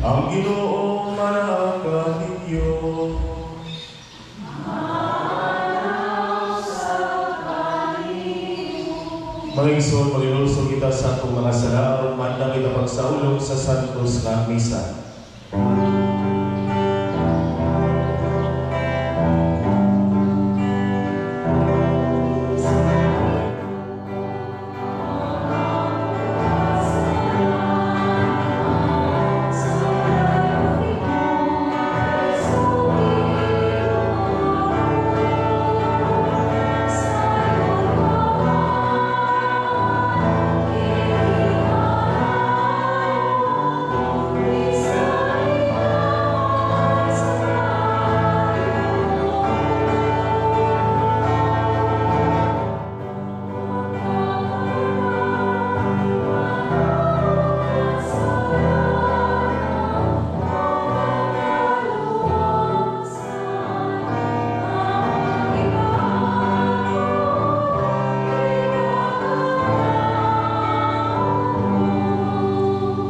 Ang Ginoo manaka ninyo. Mag-isod, mag-ilusog kita sa atong mga sala, mandang kita pagsaulog sa Santos na Misa.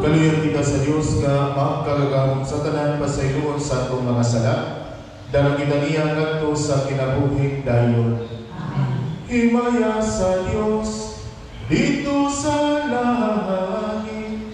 Kaluyan kita sa Diyos nga makagagamot sa tanan pasayloon sa atong mga sala, dalang kita niya ngadto sa kinabuhing dayon. Himaya sa Diyos dito sa langit.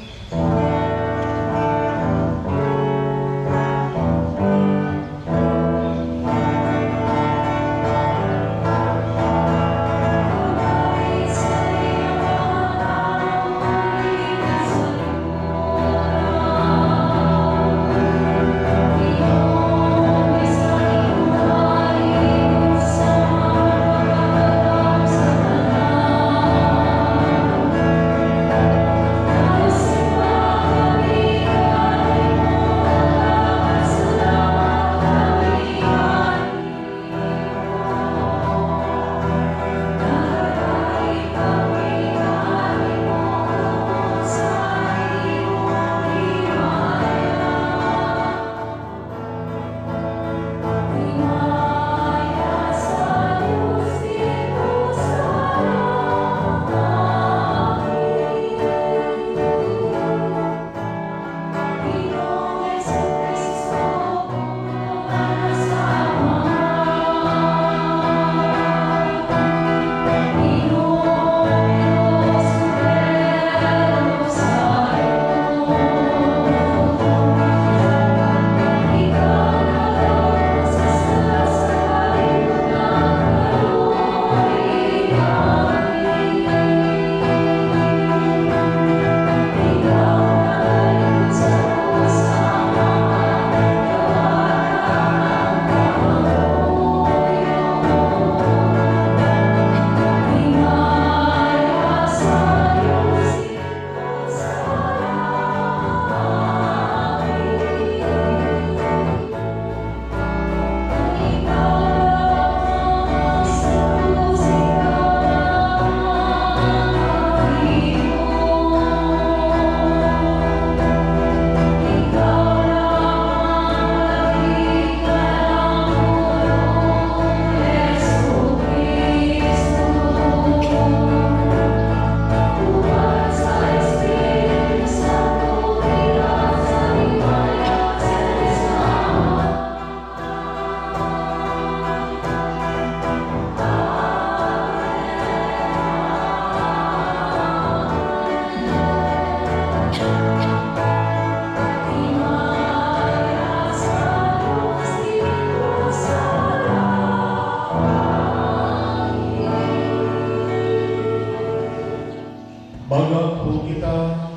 Magagpo kita,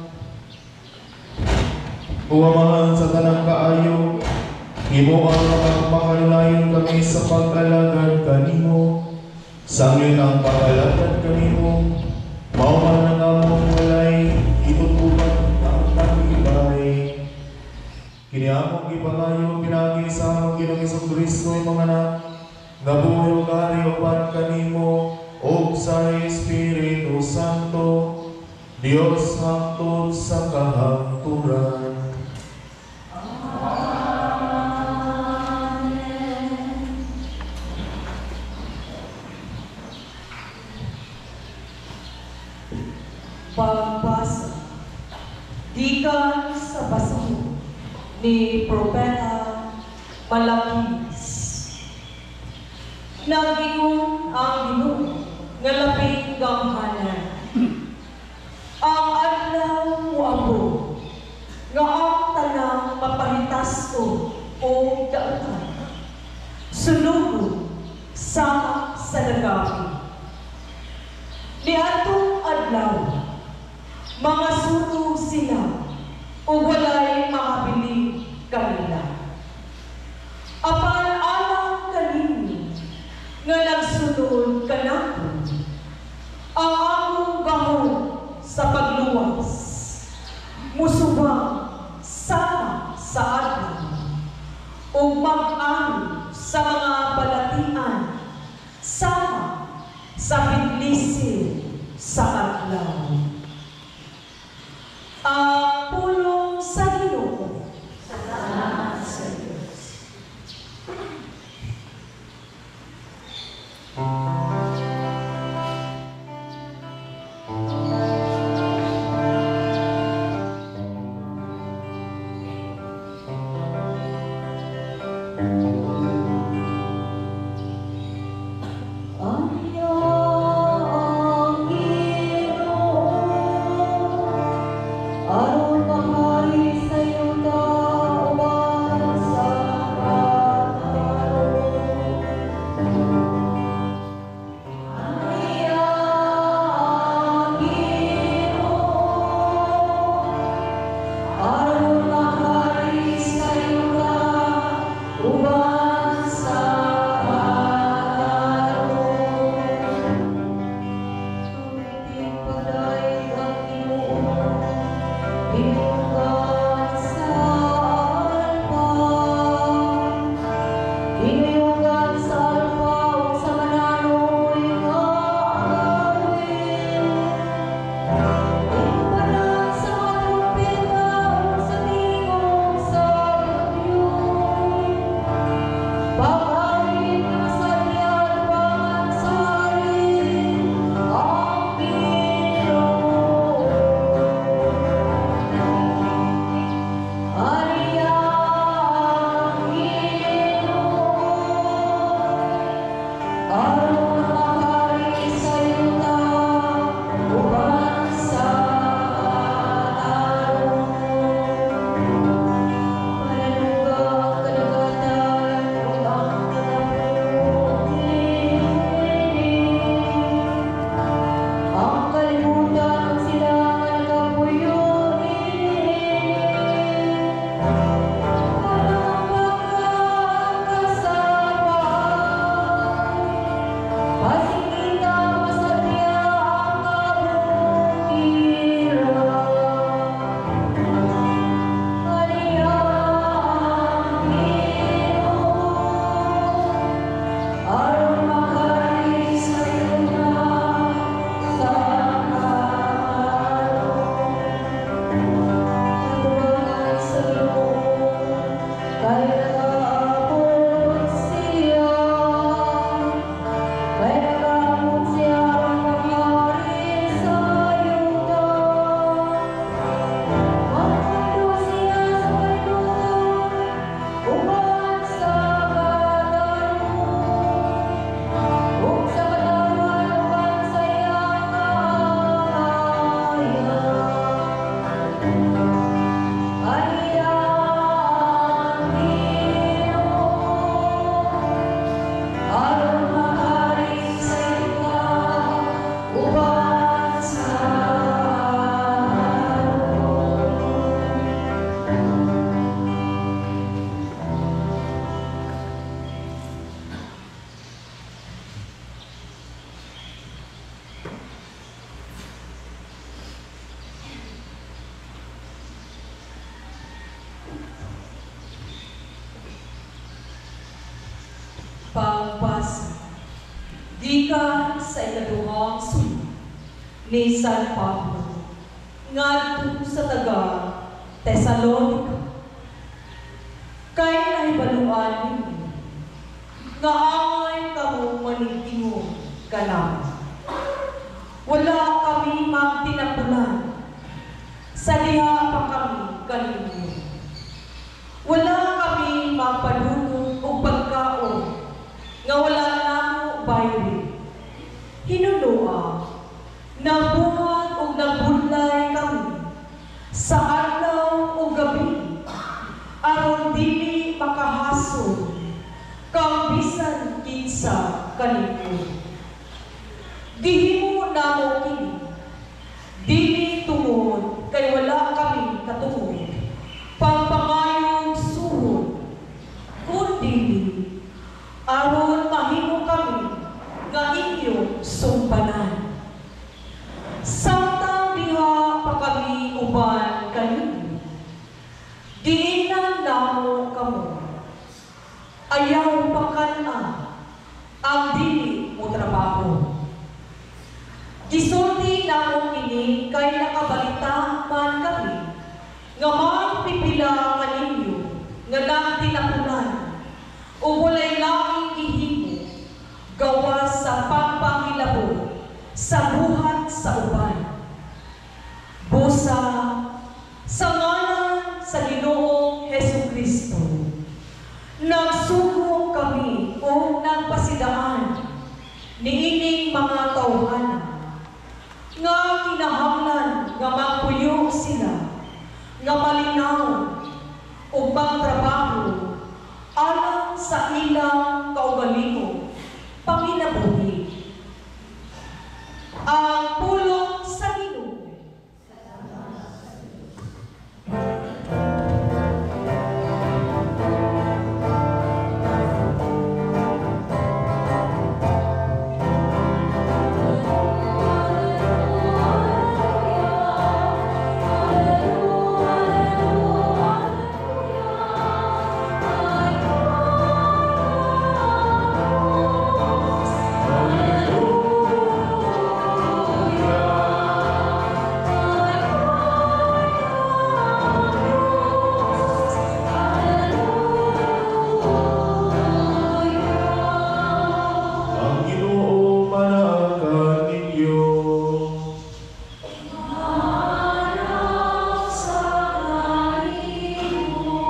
uwamahan sa tanang kaayo, imo ang makapakalayon kami sa pag-alagad kanimo, sangin ang pag-alagad kanimo, mauman ang among walay, itutupan ang pag-ibay. Kini among ipangayo, pinagi sa among Ginoong Jesucristo, mga anak, nga buhay o kari upan kanimo, o sa Espiritu Santo, Diyos hangtod sa kahangturan. Amen. Pagbasa gikan sa basahon ni Propeta Malakis. Nagingon ang Ginoo nga lapit gamhanan. Ang adlaw moabot nga ang tanang mapahitas ko o dautan. Sunugod sama sa nagabi. Niadtong adlaw, mga suno sila o walay makabili kanila. Apan alang kanini nga nagsunod kanako ang akong gahon sa pagluwas, musubang sama sa adlaw o mag-ani sa mga balatian sama sa pinlisil sa adlaw. Ang pulong sa Ginoo. Salamat sa Diyos. Pagbasa gikan sa ikaduhang sulat ni San Pablo ngadto sa taga Tesalonica. Kay nahibaluan ninyo nga angay kamo manigtingon kanamin. Wala kami magtinapulan sa diha pa kami kaninyo. Wala kami magpadulog o pagkaon, nga wala namo bayri. Hinunua, nabuhat o nagbunlay kami sa adlaw o gabi, aron dili makahasol kang bisan kinsa kanimo. Gihimo namo kini, dili tungod kay wala kami katungod, pagpangayong suhod, kundi aron mahimo kami nga inyong sumbanan. Samtang diha pa kami uban kanino, diinan namo kamo, ayaw pakana ang dili mo trabaho. Gisulti namo kini kay nakabalita man kami nga magpipila kaninyo nga nagtinapunan o walay laing gihimo gawa sa pagpangilabot sa buhat sa uban. Busa sa ngalan sa Ginoong Hesukristo, nagsugo kami o nagpasidaan niining mga tawhanan nga kinahanglan nga magpuyo sila, nga malinaw o magtrabaho alang sa ilang kaugalingon panginabuhi. Ang pulong sa Ginoo.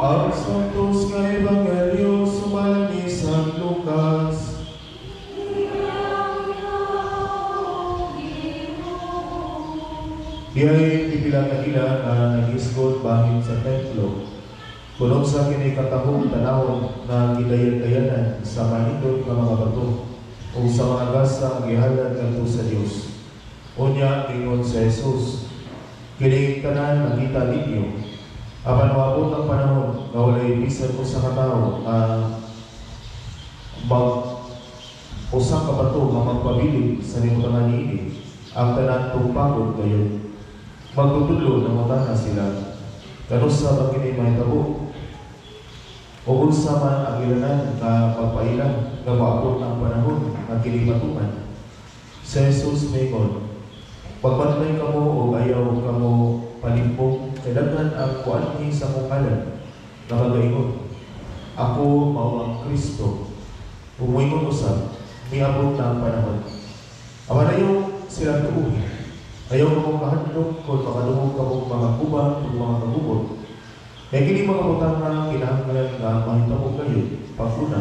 Ang santos nga Ebanghelyo sumalang ni San Lucas. Diyay pipila kanila na nag-isgot bahid sa templo. Kunod sa kinikatahong tanawon na gidayan-dayanan sa manindot nga mga bato o sa mga gasa ang gihalad ngadto sa Dios. Unya ingon sa Jesus, kini tanan nakita ninyo. Apan maabot ang panahon nga walay bisan usa ka tawo usang ka bato nga magpabilin sa limutangan niini, ang tanan tumpagod kayo. Magtutulo na matana sila. Kanusa ba kini mahitabo? O unsa man ang ilanan nga pagpailang nga maabot ang panahon nga kini matuman. Sa Jesus mingon, pagbantay kamo o ayaw kamo palimpong, kailangan ang kuanhi sa mukalan na kagaingon, ako mao ang Kristo. Umuingon usab, miabot na ang panahon. Awan ayaw silang tuuhin. Ayaw mo kahadlok kung makadungog ka mong mga kubang o mga kagubot. Kaya kini mga butang na kinahanglan nga mahitabo kayo pagpuna.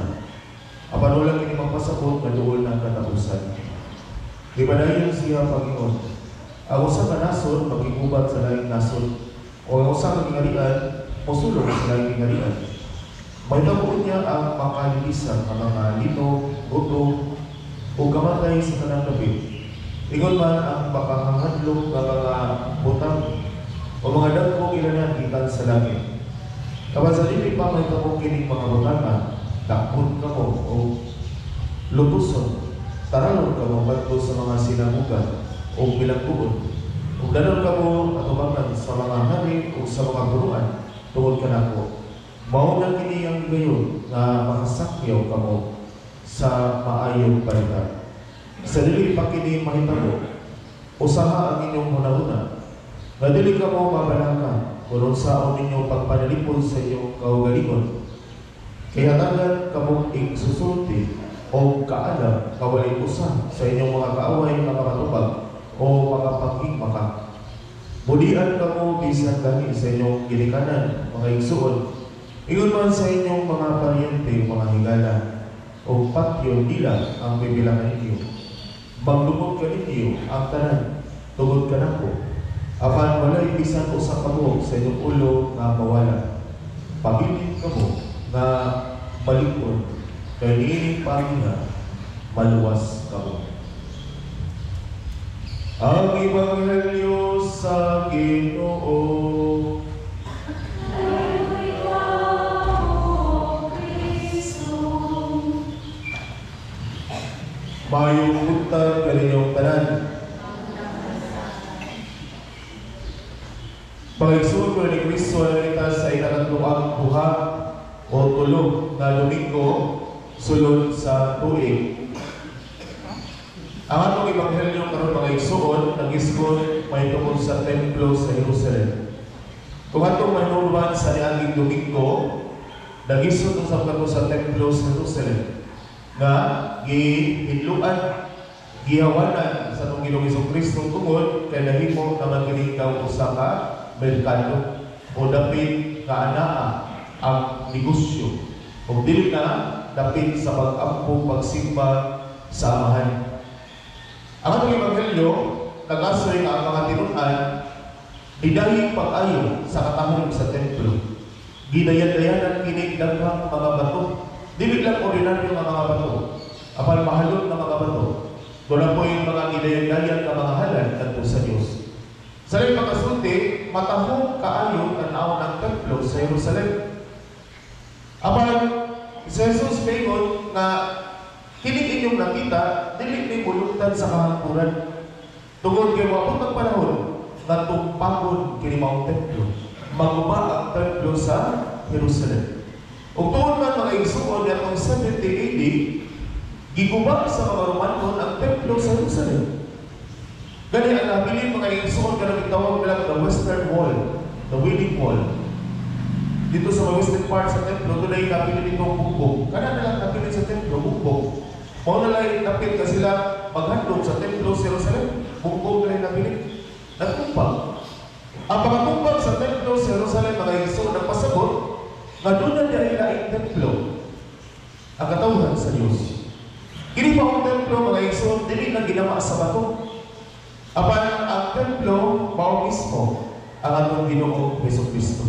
Apan wala kini magpasabot na duol ng katapusan. Di ba dahil siya Panginoon? Ang usa ka nasod magigubat sa laing nasod, o ang usa ka gingarian mosulong sa laing gingarian. Mahitabo niya ang makalilisan ang mga lino, buto, o kamatay sa kanang gabi. Ingon man ang makahahadlok ng mga butang o mga dagkong ilanan gikan sa langit. Kapag sa dili pa may kamong kining mga butangan, takpon ka mo o lutuson, taralon ka mo bato sa mga sinamugan o bilangguon, o danon ka mo atubangan sa mga hari o sa mga buruan tungod ka na ko. Maunan kini ang gayon na makasakyaw ka mo sa maayong balita. Sa dili pa kini mahitabo, usaha ang inyong hunahuna, na dili ka mo mabalaka, kung saan ninyo pagpanalipon sa inyong kaugalingon. Kaya tagan ka mong igsusulti o kaalam kawalay usa sa inyong mga kaaway na makatubag o mga pagkikmaka. Mulian ka mo bisan gani sa inyong gilikanan, mga igsuon, Ingon man sa inyong mga paryente, mga higala, o patyo nila ang bibilangan ninyo. Magdumog ka ninyo ang tanan, tugod ka na ko. Apan walay bisan o sa kamo sa inyong ulo nga mawala. Pabilin ka mo nga malikod, kay niining pahinga, maluwas ka mo. Ang Ebanghelyo sa Ginoo. Mayong buntag kaninyong tanan. Pag-igsuon ko ni Kristo na kita sa ikatatuang buha o tulog na Domingo sulod sa tuig. Ang atong Ebanghelyo karon mga igsuon, nag-iskon may tungkol sa templo sa Jerusalem. Kung atong mahinulban sa niaging Domingo, nag-iskon usab kato sa templo sa Jerusalem nga gihidluan, gihawanan sa itong Ginoong Jesucristo tungod kay nahimo na magilingkaw usa ka merkado o dapit ka anaa ang negosyo o dili na dapit sa pag-ampo pagsimba sa amahan. Ang atong Ebanghelyo nag-asoy nga ang mga tinun-an didahing pag-ayo sa katahom sa templo. Gidayan-dayanan kini daghang mga bato. Dili lang ordinaryo nga mga bato, apan mahalot na mga bato. Doon po yung mga gidayan-dayan na mga halal kadto sa Dios. Sa rin pagkasulti, matahong kaayo tanaw ng templo sa Jerusalem. Apan si Jesus mayon na kining inyong nakita, dili ni bulungtan sa kahangturan. Tungod kay maabot ang panahon na tumpakon kini maong templo. Maguba ang templo sa Jerusalem. Ug tuon man mga igsuon atong 70 AD, giguba sa mga Romano ang templo sa Jerusalem. Gani ang nabilin mga igsuon kanang gitawag nila the Western Wall, the Wailing Wall. Dito sa western part sa templo, tunay nabilin itong bumbog. Kana na lang nabilin sa templo, bumbog. Mao na lang napit ka sila maghandog sa templo sa Jerusalem, bumbog na lang nabilin. Nagtumpag. Ang pagtumpag sa templo sa Jerusalem mga igsuon nagpasabot nga doon na niya ilaing templo ang katawhan sa Diyos. Kini pa ang templo mga igsoon, dili na ginawa sa bato. Apan ang templo mao mismo ang atong Ginoong Jesucristo.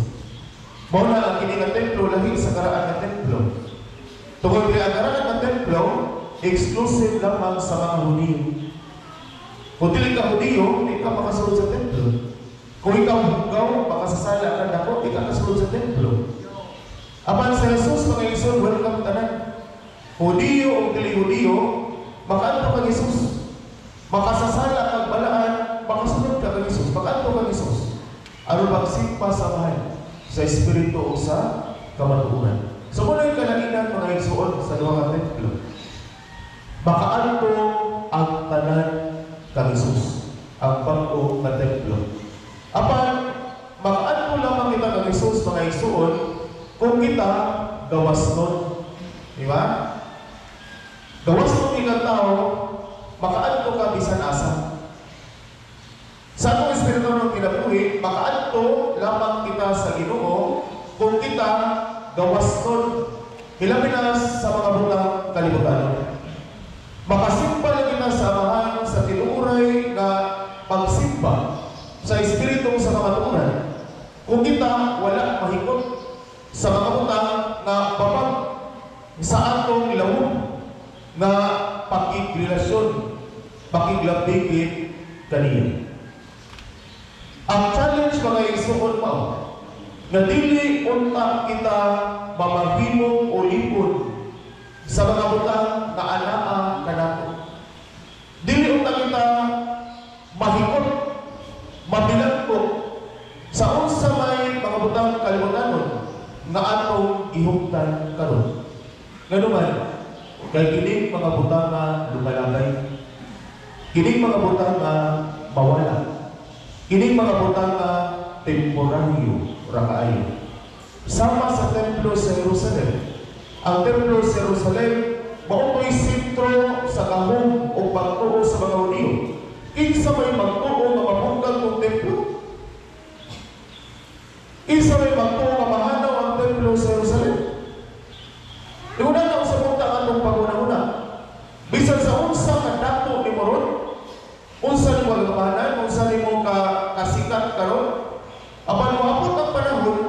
Mao na ang kini nga templo lahi sa karaan nga templo. Tungod kay ang karaan nga templo exclusive lamang sa mga Hudiyo. Kung dili ka Hudiyo, di ka makasulod sa templo. Kung ikaw hugaw, makasasala ka dako, di ka kasulod sa templo. Apan sa Jesus, mga igsoon, welcome tanan. Hudiyo o dili Hudiyo, makaanto kang Jesus. Makasasala kang balaan, makasunod ka kang Jesus. Makaanto kang Jesus. Aron magsimpa sa mahal sa Espiritu o sa kamatuunan. So muna yung kalainan mga igsoon sa duha ka templo. Makaanto ang tanan kang Jesus, ang bangko na templo. Apan, makaanto lamang kita kang Jesus, mga igsoon, kung kita gawas nun. Di ba? Gawas nun ilang tao, makaadto ka bisan asa. Sa atong Espiritu ng kinabuhi, makaadto lamang kita sa Ginoo kung kita gawas nun. Hilapinas sa mga butang kalibutan. Makasimpa lang kita sa amahan sa tinuray na pagsimpa sa Espiritu sa kamatuunan. Kung kita wala mahikot sa mga butang na babag sa atong lawom na pakigrelasyon, pakiglabigit kaniya. Ang challenge mga igsoon mao, na dili unta kita mamahimong o lipod sa mga butang na anaa kanato. Dili unta kita mahikot, mabilangko sa unsa may mga butang kalibutanon na atong ihugtan karon. Nganuman, kay kining mga butang na lumalabay, kining mga butang na mawala, kining mga butang na temporaryo rakaayo. Sama sa templo sa Jerusalem. Ang templo sa Jerusalem mautoy sentro sa kahong o pagtuo sa mga Hudiyo. Kinsa may magtuo nga mabungkag ng templo? Kinsa may magtuo nga mahanaw ang templo sa Jerusalem? sa nimo kagamanan, kung sa nimo kasikat karon, apan moabot ang panahon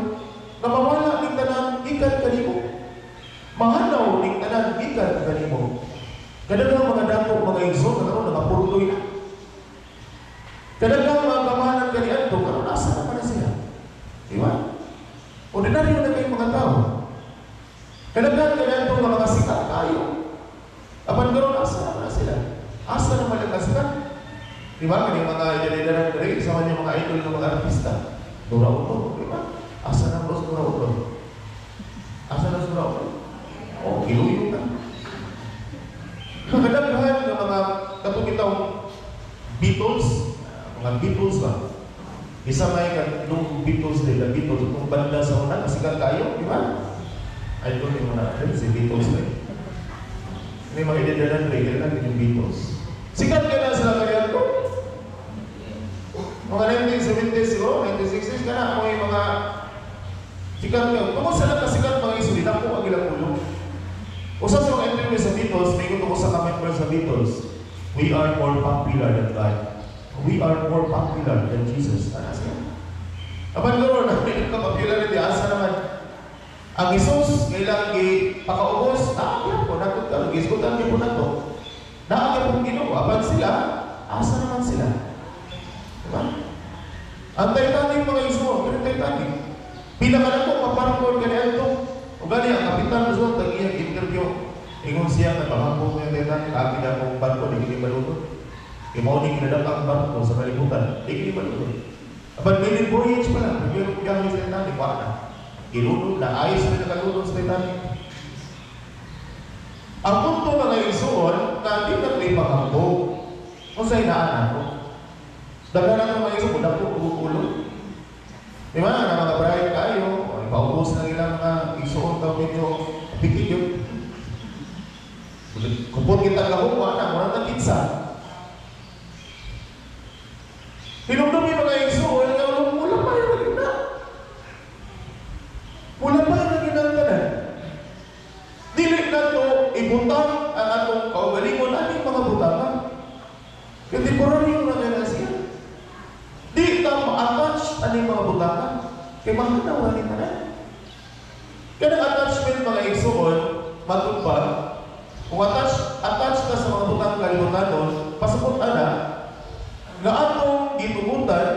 na mawala ning tanan gikan kanimo. Mahanaw ning tanan gikan kanimo. Kadagang mga dako mga igsoon karon nakapurdoy na. Kadagang mga kamahanan kaniadto karon asa na man sila. Di ba? Ordinaryo na kayong mga tao. Kadagang kaniadto nga mga sikat kayo. Apan karon asa na man sila. Asa na man ang kasikat. Di ba? Kani mga idol-idolan diri sa mga idol ng mga artista. Dura-ulo, di ba? Asa na bros dura-ulo? Asa na dura-ulo? Oh, iluyo na. Kadaghan ng mga katong Beatles, mga Beatles ba? Isa may nung Beatles din, the Beatles, kung banda sa una, kasikat kayo, di ba? I don't know na, si Beatles na. May mga idadalan rin, kailan yung Beatles. Sikat ka na sila kaya ito. Mga 1970s, 1960s, kana mo yung mga sikat ka. Kung saan kasikat mga isulit, ako ang ilang ulo. Usa sa mga interview sa Beatles, may gusto ko sa comment sa Beatles, we are more popular than God. We are more popular than Jesus. Ano siya? Apan gano'n, may popularity, asa naman. Ang Isus, kailangan pakaubos, naakya po, natutang, giskutan niyo po na to. Naakya po Ginoo, apan sila, asa naman sila? Diba? Ang Titanic mga Isus, yung Titanic, pinakalato, maparangkod ka niya ito. O gani, ang kapitan gusto, tag-iyang interview. Ingon siya, nagpamangkot mo yung Titanic, akin na kong barko, di kini malunod. Imauning kinadakang barko sa kalibutan, di kini malunod. Apan maiden voyage pa lang, yung gamit sa Titanic, wala na. Ilunod na, ayos na nakalunod sa Titanic. Ang punto mga isuon, na di na may pakambog, kung sa'y naanan ko. Daga na mga isuon, dapat ulo. Di ba, na mga bride kayo, ipaubos na ilang mga isuon, daw medyo pikit yun. Kupon kita kahuwa na, muna na pizza. Pinumdum yung mga isuon, mula pa yung nagina. Mula pa yung naginantanan. Dili na ito, ibutang ang atong kaugalingon, aning mga butangan. Contemporary yung nagana siya. Di ka ma-attach aning mga butangan. Kaya mahanaw aning tanan. Kaya attachment mga igsuon, matupad, kung attach ka sa mga butang kalibutanon, pasapot na, nga atong gitugutan,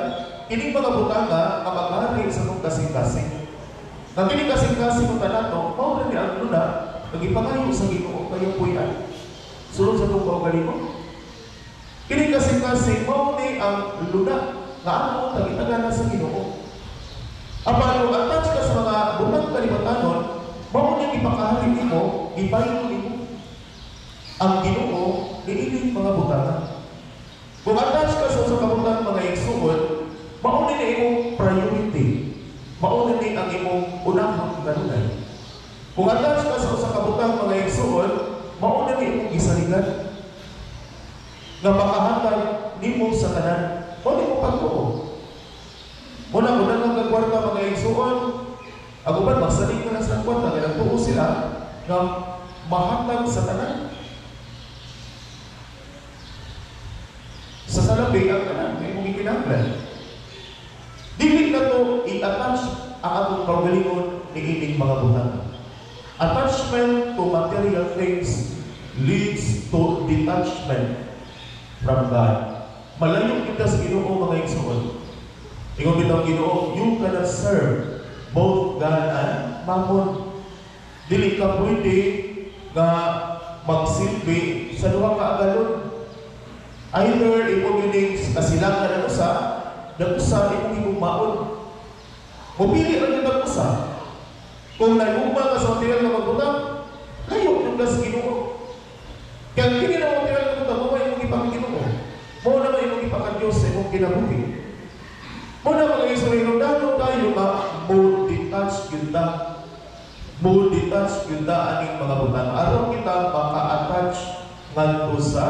ining mga butanga nga maghari sa itong kasing-kasing. Nang ining kasing-kasing ng tanato, mao na niya ang luna, nagipangayo sa Ginoo kayo puyan. Sulod sa itong kaugalingon. Ining kasing-kasing, mao ni ang luna, nga atong tagitagana sa Ginoo. Apan kung attach ka sa mga butang kalibutanon, mao niya ipakahari nimo, ipayo nimo. Ang Ginoo, niining mga butanga. Kung attach ka sa kabutang mga igsuon, maunin na imong priority. Maunin ni ang imong unahang kanunay. Kung attach ka sa kabutang mga igsuon, maunin ni imong gisaligan. Nga makahatag nimo sa tanan, o nimo pagtuo. Muna lang kagwarta mga igsuon, ako ba magsalig ka na sa kwarta, kaya nagtuo sila nga mahatag sa tanan. Sa salabi ang kanan, may mong ikinanglan. Dili na to i-attach ang atong kaugalingon ni ining mga butang. Attachment to material things leads to detachment from God. Malayo kita sa Ginoo mga igsuon. Ingon bitang Ginoo, you cannot serve both God and Mammon. Dili ka pwede nga magsilbi sa duha ka agalon. Either imo gining kasilangan ng usa, imong higugmaon. Mupili ra gyud usa. Kung nagugma ka sa material nga magbutang, layo yung gas Ginoo. Kaya kini na material nga magbutang, mo imong ipakaginoo. Mo na ba imong ipakadiyos sa imong kinabuhi. Mo na mga Israelino danon tayo nga mo-detach kita. Mo-detach kita aning mga butang. Aron kita maka-attach ngadto sa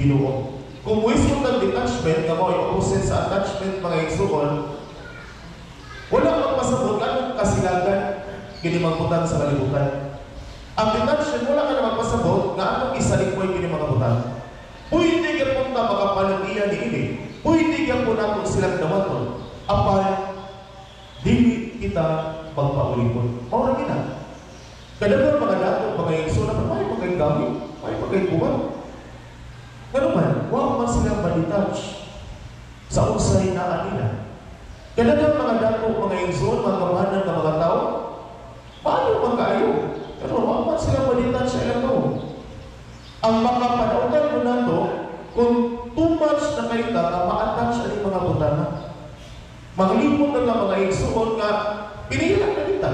Ginoo. Kung wisdom ng detachment, nga mo yung opposite sa attachment mga igsuon, wala magpasabot anong kasilagan kini magbutang sa kalibutan. Ang detachment, wala ka na magpasabot nga anong isalikmoy kini mga butang. Pwede ka punta makapalugian ni ini. yan po natin silang dawaton. Apal, dili kita magpaulipon. Maura gina. Kadang mga dato, mga ingso na may magkaigamit, may magkaibuwan. Ganun man, huwag man silang ma-detach sa usay na nila. Kadang mga dato, mga ingso, mga kamahanan ng mga tao, paano magkaayo? Pero huwag man silang ma-detach sa ilang tao. Ang makapanautan mo na to, kung too much na kayo na ma-attach ang mga butana. Maglipot na lang mga ingsoon nga, pinilang na kita.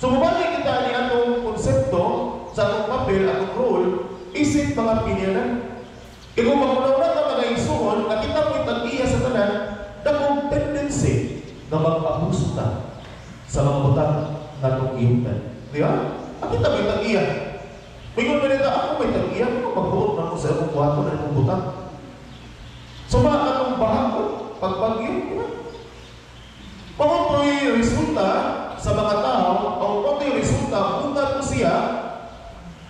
So, mabalik kita ni atong konsepto sa atong papel, atong role, isip mga pinilan. E kung magunaw na mga ingsoon, na kita mo'y tag-iya sa tanan, na kung tendency na mag-abuso ta sa mga butang na itong iyutan. Di ba? Ang kita mo'y tag-iya. Mingon mo nito, ako may tag-iya, ako magbuot na ko sa akong kwarto na itong butang. So, mga atong bahagod, pagbagyo, di ba? Pamunto'y resulta sa mga tao, o pamunto'y resulta, punta ko siya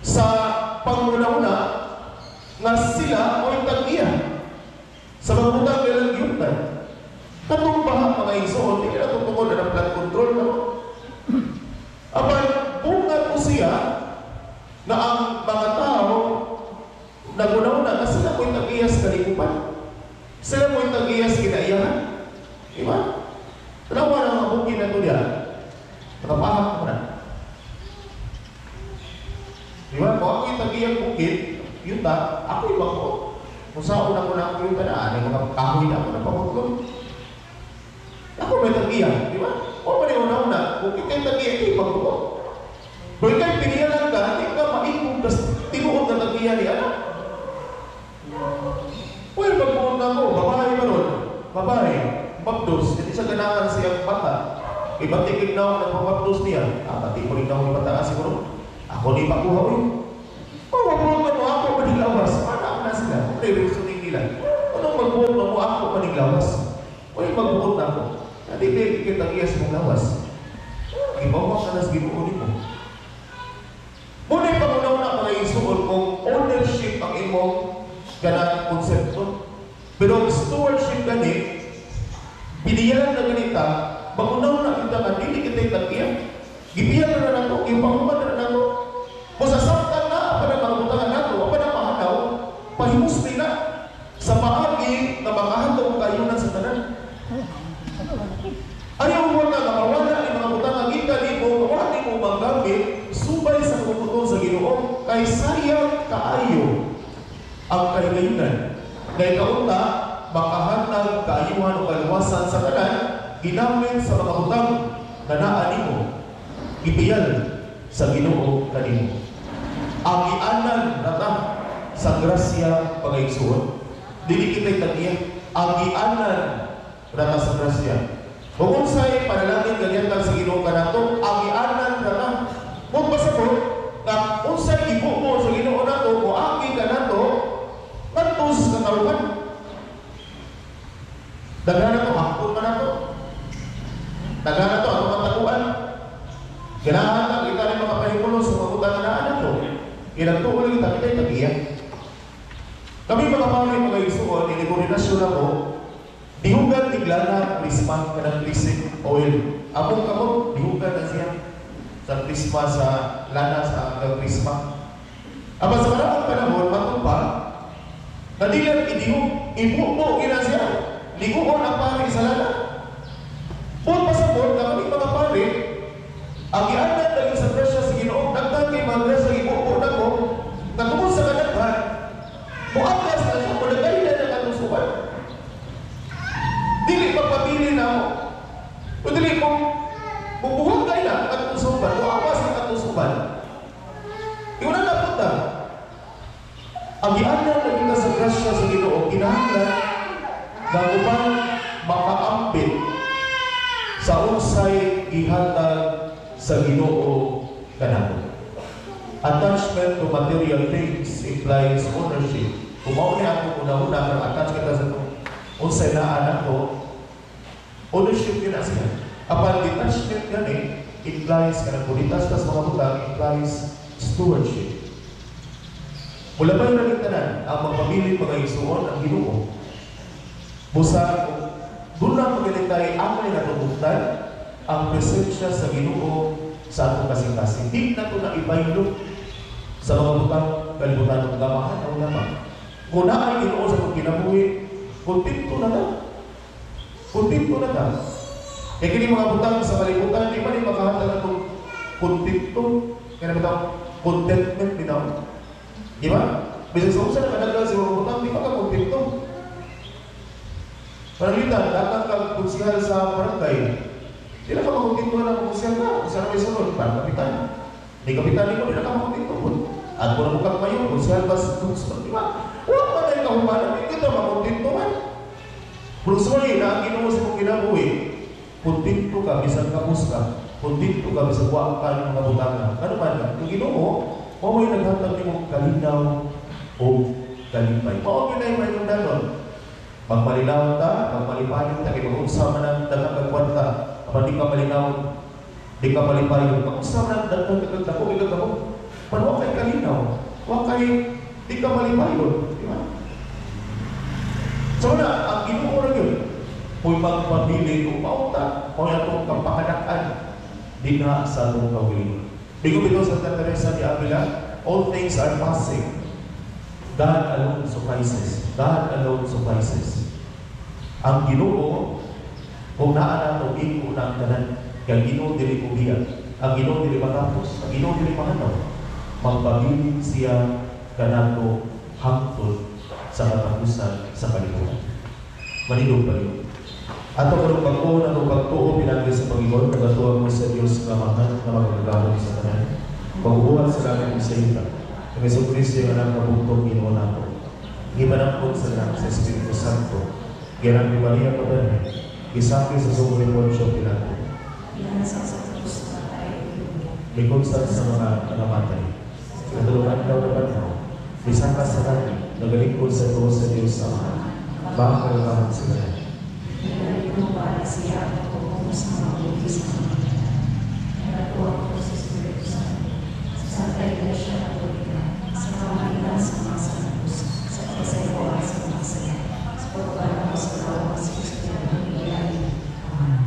sa panguna-una nga sila o tag-iya sa mga butang nilang iyutan. Katong baha mga ingsoon, hindi na tutungod na ng blood control na mo. Abay, punta ko siya na ang mga tao naguna-una na sila mo'y tag-iya sa kalikupan. Sila mo'y tag-iya sa kinaiyahan. Diba? Tanawa na mga bukid na ito niya. Nakapahak mo na. Diba? Kung ako yung tag-iyang bukid, yun ta, ako yung bako. Kung saan una ko na ako yung tanaan, yung mga kahoy na ako na pamutlong. Ako may tag-iyang, diba? O pa rin una-una, bukid kayo tag-iyang, kayo bako. Kung ikaw'y piniyalan ka, hindi ka maikong tinuod na tag-iyang ni anak. Well, pagbuot na ako, babae ba ron? Babae. Mabdos, hindi siya ganahan siyang bata. Ibatikig na ako nagpapabdos niya. Pati ko rin na ako ibataan siguro. Ako ni pakuha ko yun. Magbuot na mo ako maniglawas. Paano na sila? Kung may reasoning nila. Anong magbuot na mo ako maniglawas? O yung magbuot na ako. Hindi kita iyas mong lawas. Ibawang ka na sa ginuunin mo. Muna yung pangunaw na mga isuon kung ownership ang imong ganang konsepto. Pero ang stewardship gani, biniyalan na ganita, magunaw na kita nga, hindi kita itag-iyan. Gibiyan na nato, ipahuman na nato. Masasaktan na, apa na mga butangan nato, apa na mahanaw, pahimus nila sa maagi na makahanto kayunan sa tanan. Ayaw mo na mawala ni mga butangan, kita ni mo, mawala mo manggamit, subay sa kumutong sa Ginoo, kay sayang kaayo ang kahigayunan. Kay kaunta, makahanag kaayuhan o kaluwasan sa tanan, ginamit sa mga butang na naani mo, ipiyal sa Ginoo kanimo. Ang ianan nata sa grasya pagaysuon, dili kita'y tag-iya, ang ianan nata sa grasya. Kung unsay panalangin ganyan sa Ginoo kanato, ang ianan nata, kung pasabot, na unsay ibo mo sa Ginoo nato, o aki kanato, ngantos katarugan. Dagan na ito, hapon man na ito. Dagan na ito, ang mataguan. Ganahan na kita rin mga pahimulo sa mga utang na anak ito. Inagtuulo kita, kita yung tag-iyan. Kami mga pamilya mga isuon, inikoordinasyon ako, dihugan tiglana, prisma, kanang prisik, oil. Among kamot, dihugan na siya sa prisma, sa lana, sa prisma. Aba sa maraming panahon, matupa, nadilang idihog, ibubo, ina siya. Liguon ang pari sa lana. Kung pasapot na kami mga pari, ang ianan na sa presya sa Ginoo, nagtangay mga presya sa ibubo na ko, nagumon sa kanaghan, muagas na siya, malagay na ng katusuban. Dili magpapili na ako. Kung dili kong bubuhag kayo na katusuban, muawas ang katusuban. Iuna na punta. Ang ianan na kita sa presya sa Ginoo, kinahanglan na upang makaambit sa unsay gihatag sa Ginoo kanato. Attachment to material things implies ownership. Kung mao ni ako una-una kang attach kita sa unsay naa nato, ownership yun na siya. Upon detachment gani, implies kanang bulitas tas mga butang, implies stewardship. Mula ba yung naging tanan, ang magpabiling mga isuon ang Ginoo. Busa, doon lang magaling tayo ang natutunan ang presensya sa Ginoo sa atong kasing-kasing. Di na ito na ibaylo sa mga butang kalibutan ng gamahan o lamang. Kung na ay Ginoo sa itong kinabuhi, kontento na lang. Kontento na lang. E kini mga butang sa kalibutan, di ba rin makahatag na itong kontento? Kaya na contentment bitaw. Di ba? Bisag sa usa na kadagdag sa mga butang, di ba ka kontento? Panalitan, datang kang konsihal sa barangay. Di na ka makontento na konsihal ka. Kung saan may sunod, parang kapitan. Di kapitan mo, di na ka makontento po. At kung namukak mayon, konsihal ba sa sunod, di ba? Huwag man tayo kahumanan, hindi ka makontento man. Kung sorry na ang Ginoo sa mong kinabuhi, kontento ka, bisag kapus ka, kontento ka, bisag wak ka ng mga butangan. Ano man ka? Kung Ginoo, o may naghatag ni mong kalinaw o kalipay. O may may yung danon. Pagmalinaw ta, pagmalipayon ta, kaya mag-uusama ng dagang kagwanta. Kapag di ka malinaw, di ka malipayon. Mag-uusama ng dagang kagdako, ikagdako. Paano kay kalinaw? Huwag kay di ka malipayon. Di ba? So na, ang Ginoo na yun, kung magpapili kung pauta, o itong kapakanakan, di na sa itong kawili. Bigo sa Santa Teresa de Avila, all things are passing. God alone suffices. God alone suffices. Ang Ginoo, kung naa nato iko na ang tanan, kay Ginoo dili ubiya, ang Ginoo dili matapos, ang Ginoo dili mahanaw, magpabilin siya kanato hangtod sa katapusan sa kalibutan. Manindog pa yun. Ato karong pag-o na pagtuo pinagli sa Panginoon, nagatuwa mo sa Diyos na mahal na magagawin sa tanan. Pag-uwan sa namin sa ita. Ang Yesu Cristo yung anak na bugtong Ginoo nato. Ipanangkot sa anak sa Espiritu Santo. Ganang ni Maria Padre. Isaki sa sumuli Poncio Pilato. Likonsat sa mga namatay. Katulungan daw na banhaw. Isaka sa langit. Nagalingkod sa tuwa sa Diyos sa mahal. Bakal kaman sila. Para siya ako sa mga ulis sa mga nagatuwa ko sa Espiritu Santo sa Santa Iglesia Katolika sa pamahilan sa mga santos sa pagsayawan sa mga saya sa pagbabago sa bawat sa Kristo ng iyan. Amen.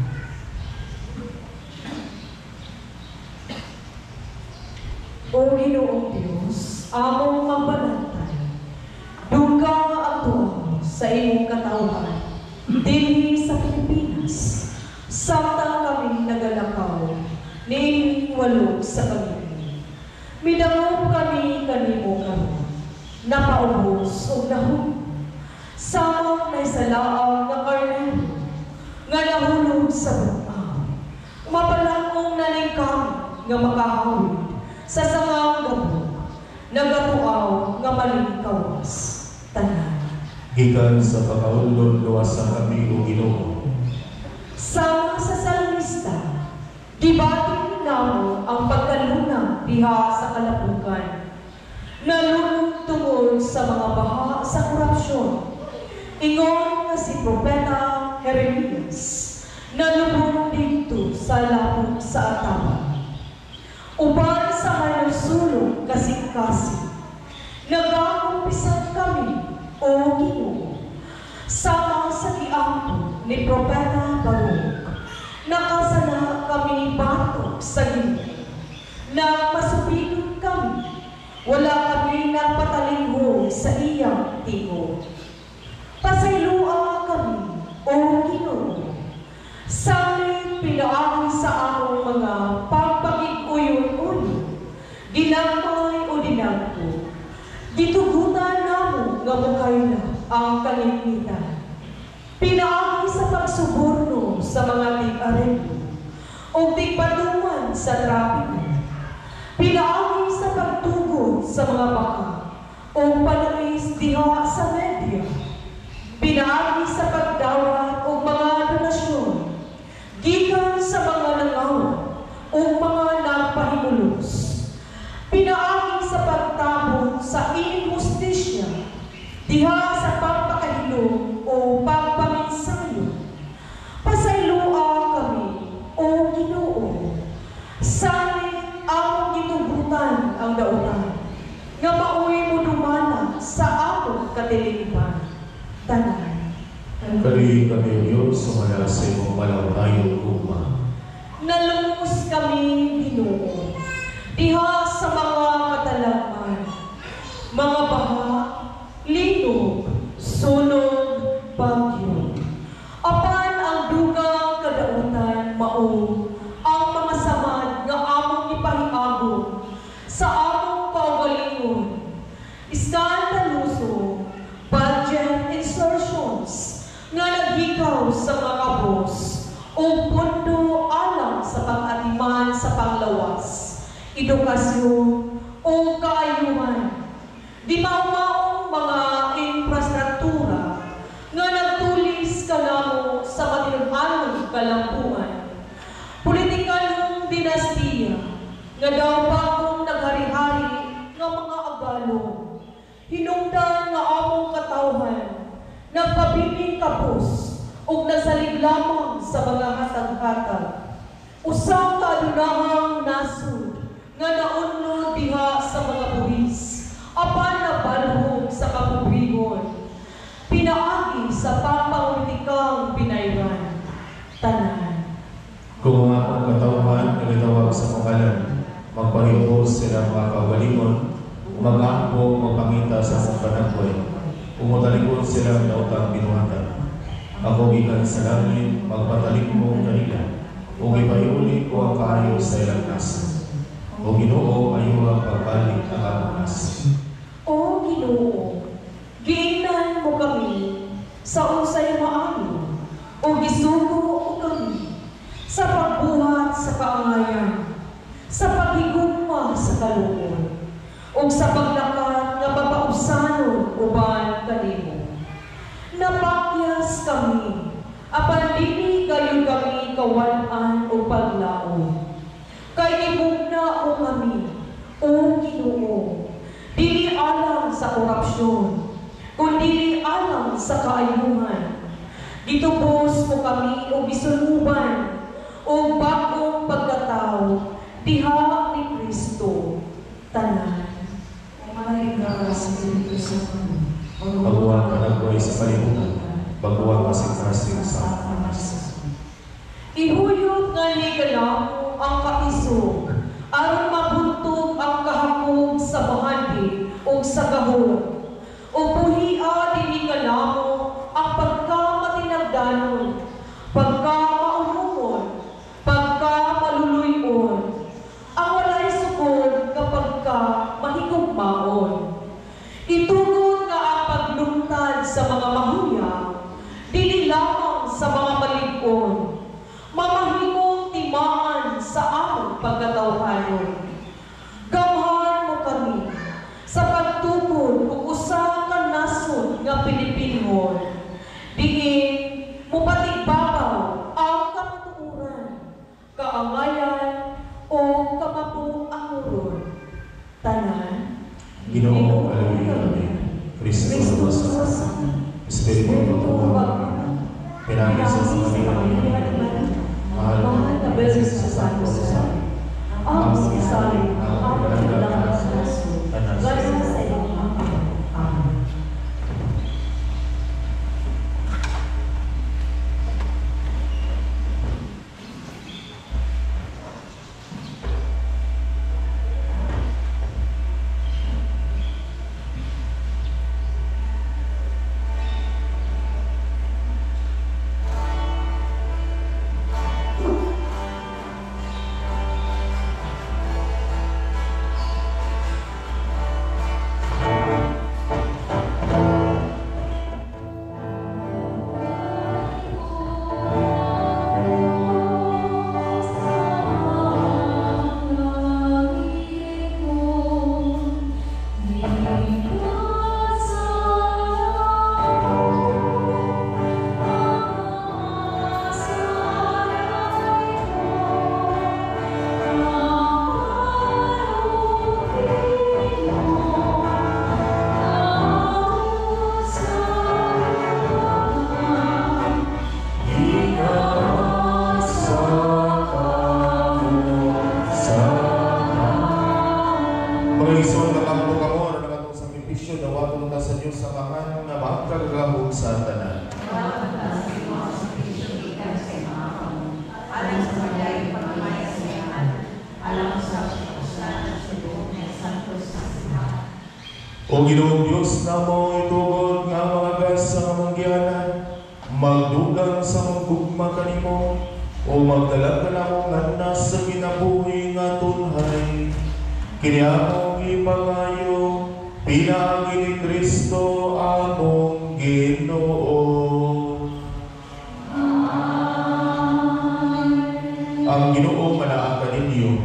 O Ginoong Diyos, among mabanantay, duga ang tuwa sa imong katawhan. Dinhi sa Pilipinas, samtang kami nagalakaw, ni walog sa kami. Midangog kami kanimo karon, napaubos o nahulog, samang may salaang na karnero, nga nahulog sa butaw. Mapalangong naling kami nga makahawid sa sangang gabog, nagatuaw nga maling kawas, tanan. Gikan sa pagkaulod luwasan kami o Ginoo. Sama sa salmista, gibating namo ang pagkalunang diha sa kalabukan. Nalulog tungod sa mga baha sa korupsyon. Ingon nga si Propeta Jeremias, nalubong dito sa labog sa atawa. Uban sa malusulong kasing-kasing, nag-aumpisan kami o Ginoo, sama sa giampo ni Propeta Baruch, nakasala kami batok sa Ginoo, na masupilon kami, wala kami nagpatalingho sa iyang tingog. Pasaylua kami, o Ginoo, sana'y pinaagi sa among mga pagpagig-uyon-uyon, ginamay o dinagpo, gitugutan namo nga mukay na ang kalimitan. Pinaagi sa pagsuborno sa mga tig-arelo o tig-patungan sa trapiko. Pinaagi sa pagtugod sa mga baka o panalis diha sa media. Pinaagi sa pagdawat o mga donasyon gikan sa mga nangawa o mga nagpahimulos. Pinaagi sa pagtabon sa injustisya diha sa pagpakahilom o pagpaminsayo. Pasaylua kami, o Ginoo, sana'y among gitugutan ang dautan, nga mauwi mo dumana sa among katilingban. Tanan, Kali kami, O Diyos, sumala sa imong malawayong gugma. Nalungkos kami, Ginoo, diha sa mga katalagman, mga baha, linog, sunog, bagyo. Apan ang dugang kadautan mao ang mga samad nga among ipahiagom sa among kaugalingon. Skandaluso, budget insertions nga naghikaw sa mga kabos o pondo alang sa pag-atiman sa panglawas, edukasyon o kaayuhan. Di maumang mga infrastruktura nga nagtulis kanamo sa matinanong kalampuan. Politikalong dinastiya nga daw bagong naghari-hari nga mga agalon. Hinungdan nga among katawhan, nagpabiling kapos ug nasalig lamang sa mga hatag-hatag. Usang kaadunahang nasud nga naunlo diha sa mga buhis, apan nabalhog sa kapubligon. Pinaagi sa pampolitikang pinayran. Tanan. Kung ang akong katawhan nagitawag sa pangalan, magpahibos sila mga kaugalingon, mag-aambog, magpangita sa akong panagway, umutalikod silang nautang binuhatan. Ako gikan sa langit, magpatalik mo kanila, o ipayuli ko ang kaayo sa ilang nasa. O Ginoo, ayaw ang pagbalik ang among nasa. O Ginoo, giingnan mo kami sa unsay maayo, o gisugo o kami sa pagbuhat sa kaangayan, sa paghigugma sa kalungkot, o sa paglakad nga papausanon uban kanimo. Napakyas kami, apan dili kayo kami kawan-an o paglaon. Kay ibugna o kami, o Ginoo, dili alang sa korupsyon, kundi alang sa kaayuhan. Gitubos mo kami o gisuluban o bagong pagkatao diha ni Kristo. Tanan. Maraming sa Espiritu Santo. Pagbuwang panagway sa kalibutan, pagbuwang kasing-kasing sa Ihuyot nga ni kanamo ang kaisog, aron mabuntog ang kahakog sa bahandi o sa gahon. O buhia dili kanamo ang pagkamatinagdanon, pagkamauhumon, pagkamaluluyon, ang walay sukod kapag ka mahigugmaon. Itugod nga ang paglungtad sa mga mahuyang, dili lamang sa mga malig-on, mamahimong timaan sa among pagkatawhanon. Gamhan mo kami sa pagtukod ug usa ka nasod nga Pilipinon. Diin mo patigbabaw ang kamatuoran, kaangayan o kamapuanguron. Tanan. Ginoo, haleluya, amen. Kristo sa Espiritu Santo, pinagisa sa kanila, mahal na beses sa Santo Rosario, ang isalim, ang pinagdagan sa tanan sa iyo. Amen. Dawaton ta sa Dios sa kahan nga maagkagahog sa tanan. O Ginoong Diyos na mo itugod nga mga gas sa manggihanan, magdugang sa maggugma kanimo, o magdala ka na mo nga sa kinabuhi nga tunhay. Kiniamong ipangayo, pinaagi ni Kristo among Ginoo. Ang Ginoo manaa kaninyo.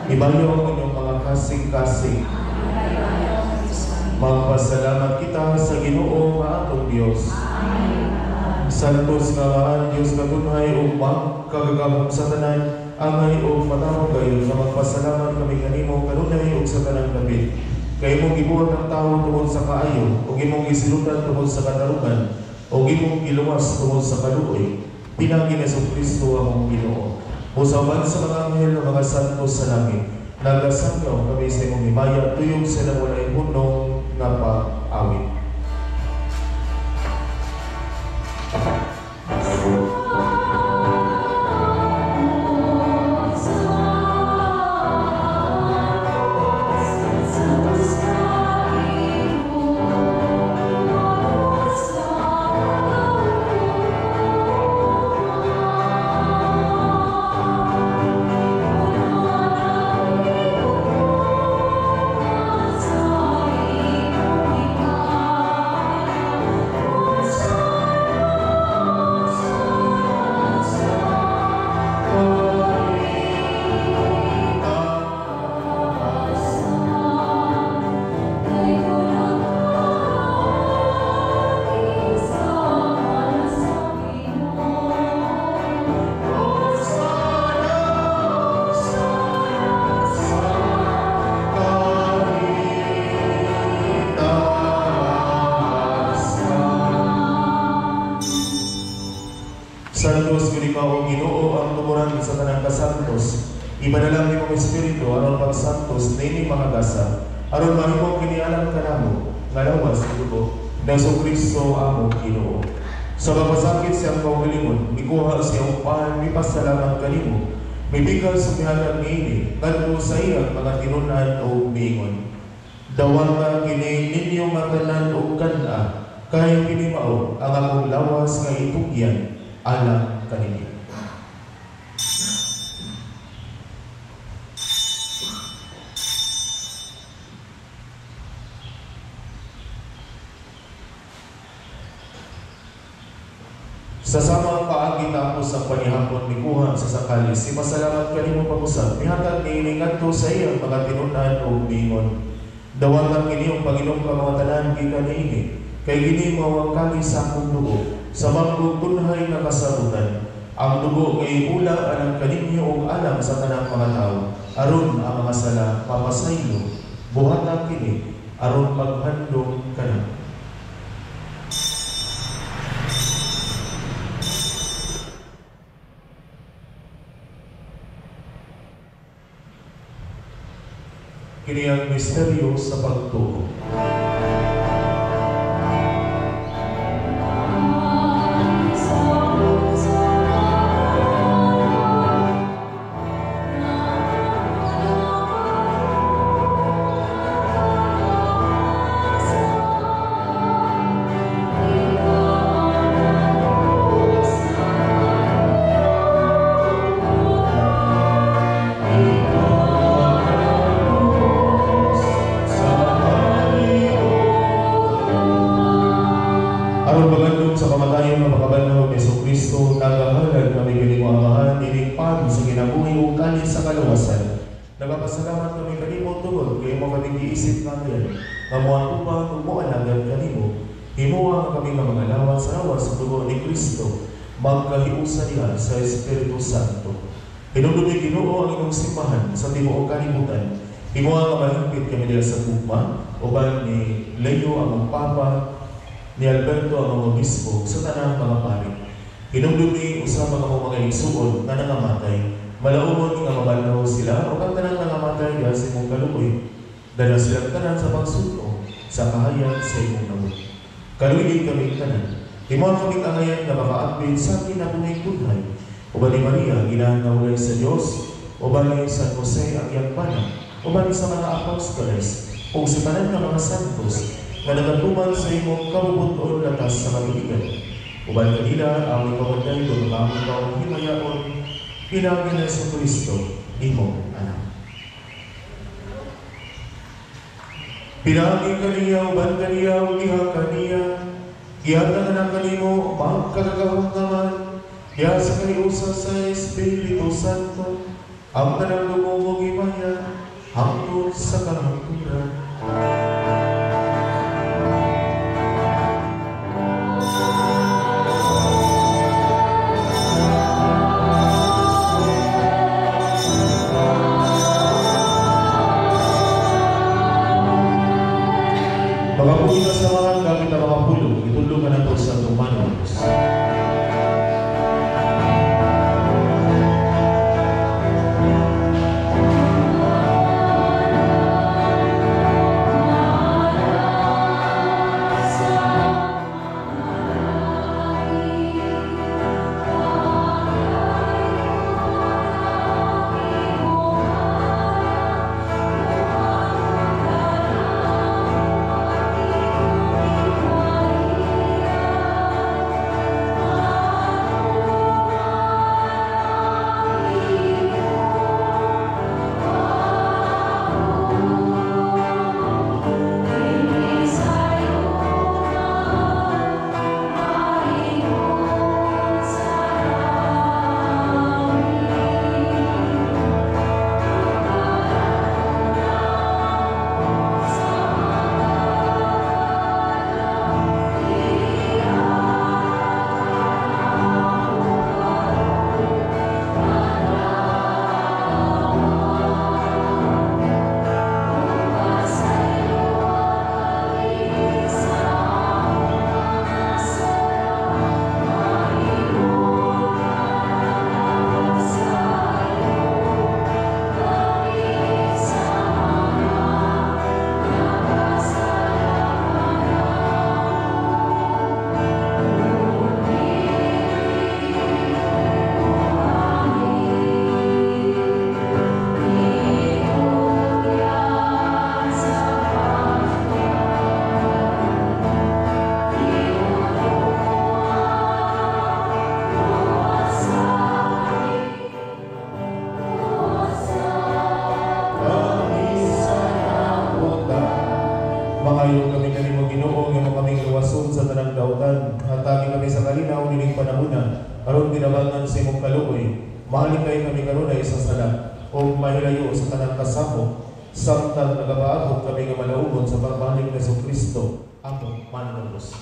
Ibayo ang inyong mga kasing-kasing. Magpasalamat kita sa Ginoo nga atong Dios. Santos nga maan Dios katunhay ug magkagagahom sa tanan, angay ug matawag kayo nga magpasalamat kami kanimo kanunay ug sa tanang dapit. Kay imong gibuhat ang tawo tungod sa kaayo, ug imong gisilutan tungod sa katarungan, ug imong giluwas tungod sa kaluoy. Pinagi ni Kristo among Ginoo. Musaban sa mga anghel ng mga santos sa langit, nagasangyaw kami sa imong himaya, tuyong sa nawalay punong na pag-awit. Santos, Ginoo, Ginoo, ang tumuran sa tanang kasantos. Ipadala ni mong Espiritu, aron pagsantos, nini mga gasa, aron mahimong kinialam ka namo, nga lawas ito, na Kristo among Ginoo. Sa mapasakit siyang kaugalingon, ikuha siyang upahan, mipasalamat kanimo, mibigal sumihanag niini, ngadto sa iyang mga tinunan o miingon. Dawang nga kini ninyo matanan o kana, kaya kinimao ang akong lawas nga itugyan, alam kaninyo. Sa samang paagi tapos ang panihapon ni Kuha sa sakalis, si masalamat kanimo pag-usap, mihatag ni ngadto sa iyang mga tinunan o mingon. Dawagan kini ang Panginoong kamatanan kikaniini, kay gini mo ang kami sa akong dugo, sa magkukunhay na kasabutan. Ang dugo kay ula alang kaninyo o alam sa tanang mga tao, aron ang mga sala papasaylo, buhatang kini, aron maghandong kanang. Kini ang misteryo sa pagtuo. Aron magandong sa kamatayon ng makabanhaw ni Kristo, nagahalag kami kanimo amahan, inikpan sa kinabuhi o kanin sa kaluwasan. Nagapasalamat kami kanimo tungod kay mo kami giisip namin, nga moang upang umualagan kanimo. Himuha kami nga mga lawas sa lawas sa dugo ni Kristo, magkahiusa niya sa Espiritu Santo. Hinumdumi Ginoo ang inyong simbahan sa tibuok kalibutan. Himuha nga malapit kami nila sa tugma, uban ni Leo ang Papa, ni Alberto ang obispo sa tanang mga pari. Hinumdumi usama ang mga igsuon na nangamatay. Malaumon nga mabanhaw sila o kang tanang nangamatay diha sa imong kaluoy. Dala silang tanan sa pagsuno sa kahayan sa imong namot. Kaluoy kami tanan. Himuha kaming angayan nga makaapit sa kinabuhay kunhay. Uban ni Maria, ginahangawalay sa Diyos, uban ni San Jose ang iyang panang, uban ni sa mga apostoles, o sa tanan ng mga santos na nagatuman sa imong kabubuton lakas sa katuligan. Uban kanila ang ikawaday doon ang ikaw himayaon, pinagin na sa Kristo, imong anak. Pinagin kaniya, uban kaniya, uliha kaniya, ihatag na kanimo, magkagagawang naman, kaya sa kaniusa sa Espiritu Santo, ang tanang lumumog imaya, hangtod sa kahangturan. Pagkapuhin na sa mga gamit na mga pulong, itulungan na ito sa tumanos. Makayo kami kanimo Ginoo nga mo kaming luwason sa tanang dautan. Hatagi kami sa kalinaw nining panahona aron ginabangan sa imong kaluoy. Mahalikay kami karon ay isang sala o mahilayo sa tanang kasamo samtang nagabaabot kami nga malaugon sa pagbalik ni Kristo. Among Manlubos.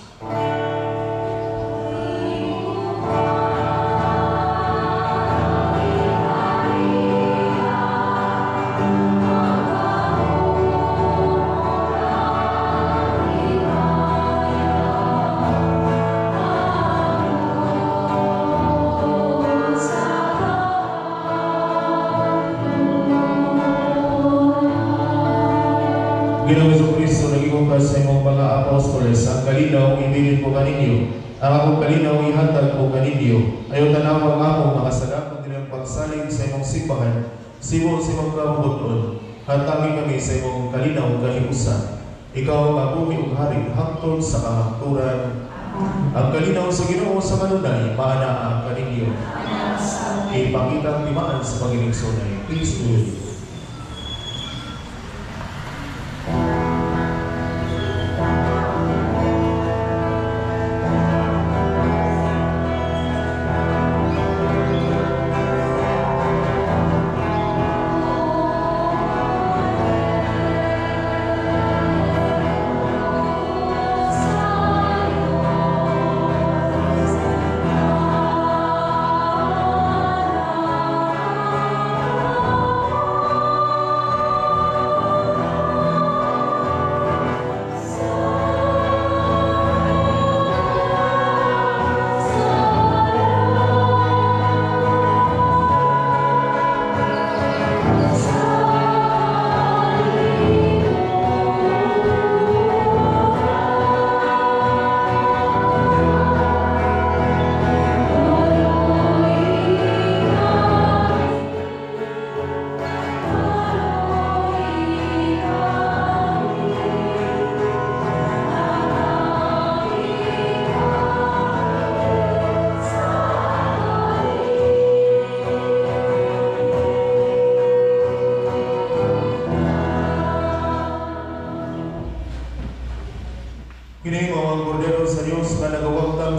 Ginoong Kristo, nag-iupas sa imong mga apostoles, ang kalinaw ibilin ko kaninyo, ang akong kalinaw ihatag ko kaninyo, ayaw tanawang among mga sarap ng dilang pagsalig sa imong simbahan, simon sa imong kabubuton, hatagin kami sa imong kalinaw kahiusa. Ikaw ang abuhi ug hari hangtod sa kahangturan. Ang kalinaw sa Ginoo sa manunay, maanaa kaninyo. Ipakitang timaan sa pagilingsunay, Kristo.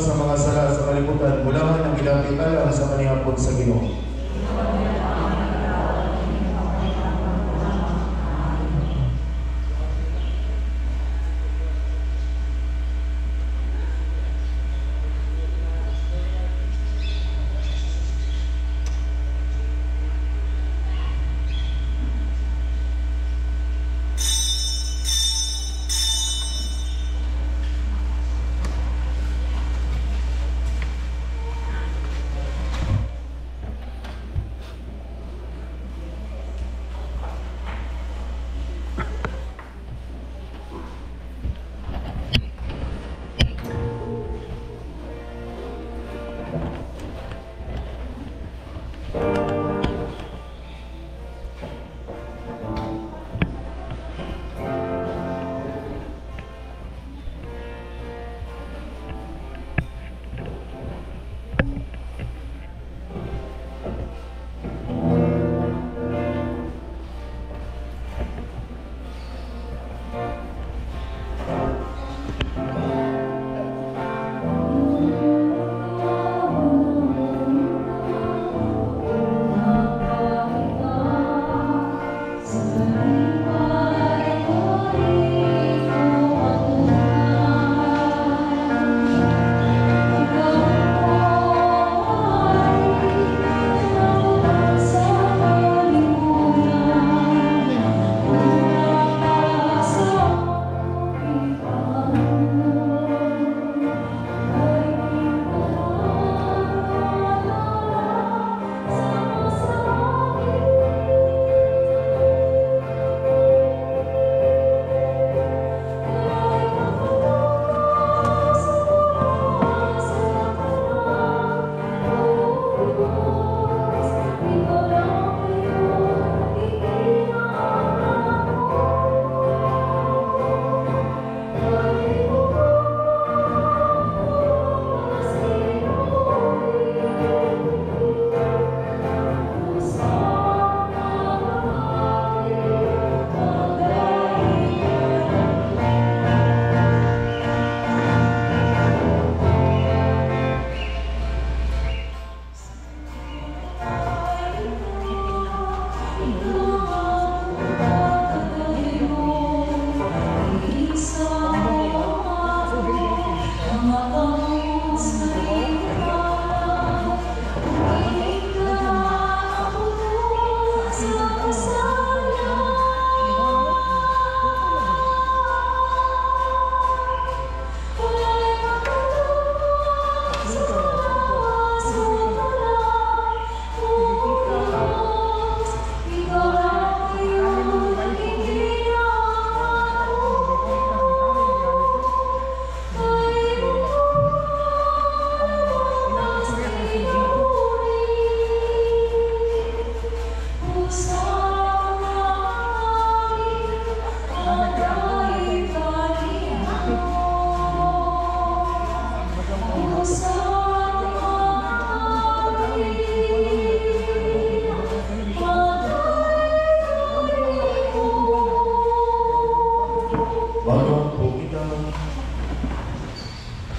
sa mga sala sa kalibutan, bulangan ang gilapit alam sa kanihapon sa Ginoo.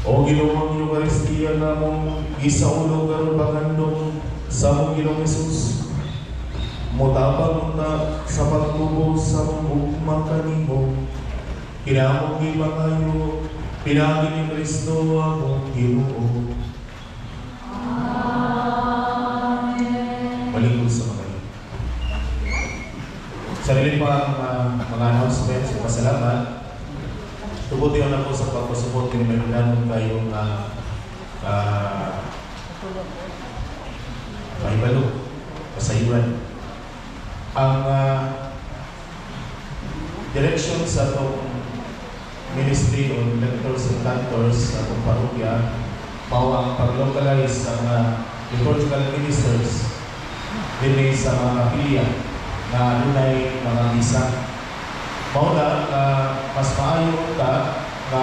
O Ginoong Eucharistia namong gisaulog karon pagandong sa mong Ginoong Hesus. Motabang na sa pagtubo sa mong ugma kanimo. Kinamong ibangayo, pinagi ni Kristo ang Ginoo. Amen. Malingkod sa mga iyo. Sarili pa ang mga announcements, pasalamat. Tubuti ang ako sa pagpasuport ni Merinanon kayong maibalo, pasayuran. Ang direction sa itong Ministry on Lectors and Cantors sa itong parokya, mao ang pag-localize ang liturgical ministers din sa mga kapilya na lunay mga misa. Mauna, mas maayo ka na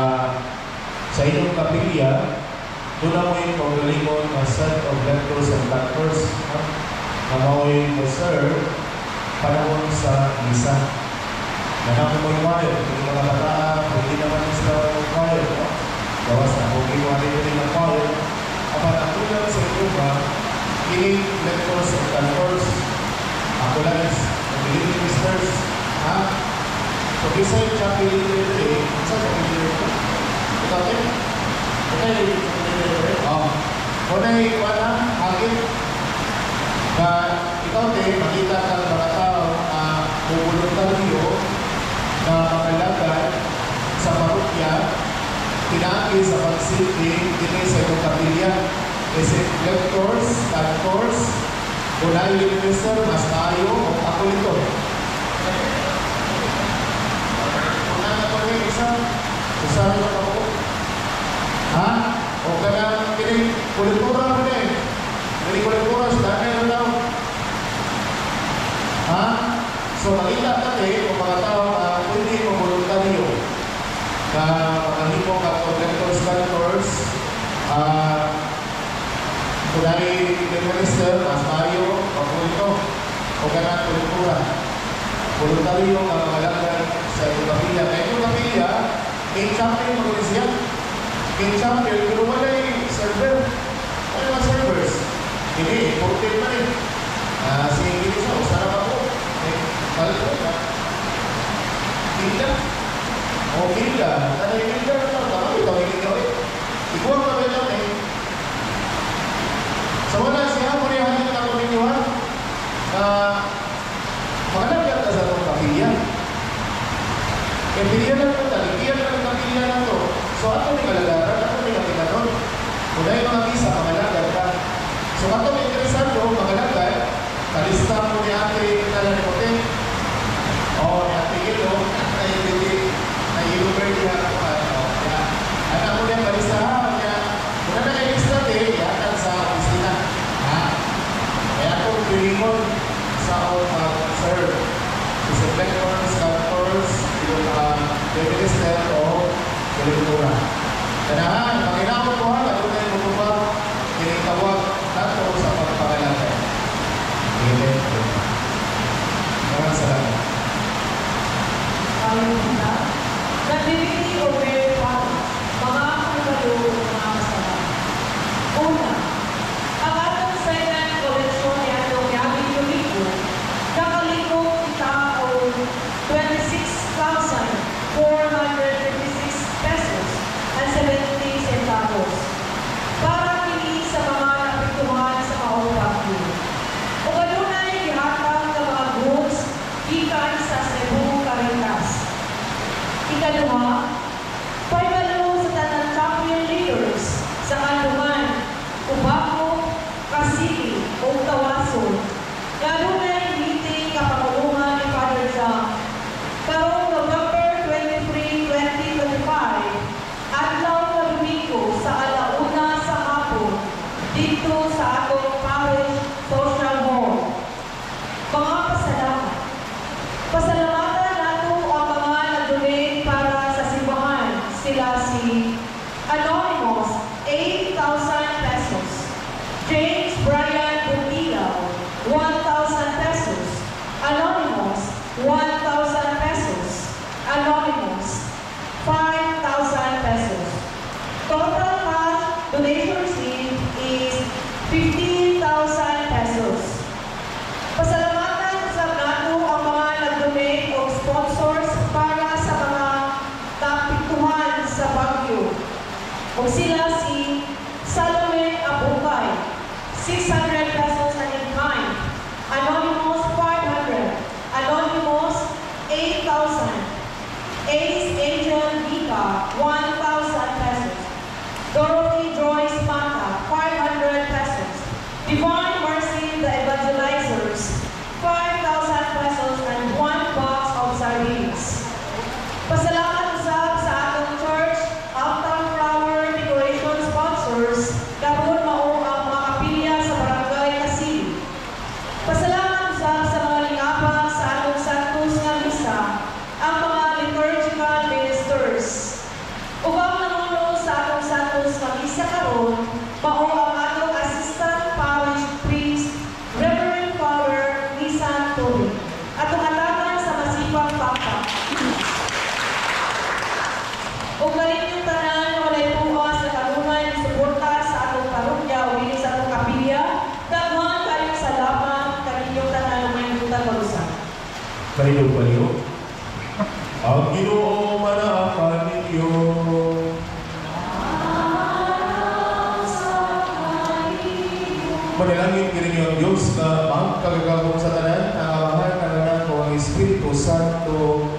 sa inyong kapilya, doon na mo yung pagalingon na set of lectors and cantors na mo yung serve panahon sa misa. Nahamon mo yung mayo, yung mga bataan, hindi naman sila yung mayo. Gawas na, kung iwanin mo rin ang mayo, Kini lectors and cantors, ako lang is nabiling ministers, ha? So, isa yung chapel leader today, isa sa leader ko. Ikaw, Tim? Ikaw yung leader ko, Kung ikuha na, hagit, na ikaw, Tim, makita ka ng mga tao na bubuluntaryo na makalagay sa parokya, pinaki sa pagsilbi, din sa itong kapilya. Kasi lectors, cantors, kunay minister, mas tayo, o ako ito. Kuna na ko yung isa na ako. Ha? O ka na, kini, kulitura mo na eh. Kini kulitura, sa dami na daw. Ha? So, makita natin, kung mga tao, hindi mo voluntaryo na mga hipo ka lectors, cantors, kunay minister, mas tayo, papunto, o ganang kultura. Voluntaryo ang mga lagay sa itong kapilya. Kaya itong kapilya, main champion mo siya. Main champion, pero wala yung server. Ano mga servers? Hindi, imported na rin. Sige, hindi siya, usarap ako. Balik ko na. Hilda. O, Hilda. Ano yung Hilda na ito? Tama, ito ang Hilda eh. Ikuha ka rin lang eh. So wala siya, murihanin na ako ninyo ha, na makalagyan ka sa itong kapilya. Kaya pilihan na ito, taligyan na ng kapilya na ito. So ato may kalagaran, ato may kapilya ito. Kung dahil mga misa, makalagyan ka. So ato may interesado, makalagyan, kalista mo ni ate Kalan Kote. O, ni ate Ilo, na Ilo Verde ako. Anak mo niya kalista ha, kung na nag-extra eh, yatan sa opisina. Kaya kung pilingon sa serve, sa lectors, cantors, yung minister o kultura. Kanahan, panginamot ko ha, lalo na yung bumubag, tinitawag nato sa pagpakalagay. Amen. Maraming salamat. Hallelujah. Nativity of Mary Father, mga kapalo, mga masarap. Una, ang atong silent collection ni atong Yabi Yuriko, kakalikong kita o 26,456 pesos and 70 centavos para kini sa mga napituhan sa Maubagyo. O kanunay ihatag ng mga goods gikan sa Cebu, Caritas. Ikaduha, paibalo sa tanang champion leaders sa Kanduman, Ubaco, Kasili, o Tawason. Kanunay meeting kapangulungan ni Father John. Karong November 23, 2025, adlaw na Domingo sa alauna sa hapon dito sa atong parish social hall. Mga pasalamat. Pasalamatan nato ang mga nag-donate para sa simbahan. Sila si Anonymous, 8,000 pesos. James Brian Butilaw, 1,000 pesos. Anonymous, 1,000 pesos. Anonymous, 5,000 pesos. Total cash donation received is 15,000 pesos. Pasalamatan sa nato ang mga nag-donate o sponsors para sa mga napituhan sa Baguio. O sila si Salome Abukay, 600 pesos na in kind. Anonymous, 500. Anonymous, 8,000. Ace Angel Vika, 1,000 pesos. Dorothy Joyce Mata, 500 pesos. Divine Mercy, the Evangelizers, 5,000 pesos and 1 box of sardines. Pasalamat usab sa atong church, Altar Flower Decoration sponsors, karon mao ang mga kapilya sa Barangay Baliw. Ang Ginoo manaakan ninyo. Manalangin kini niyo ang Diyos na magkagagawang sa tanan, ang Amahan, ang Anak, o ang Espiritu Santo,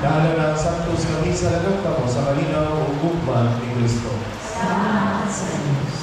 dahil na ang Santos kami sa lagang kamo sa kalinaw o gugman ni Kristo. Salamat sa Diyos.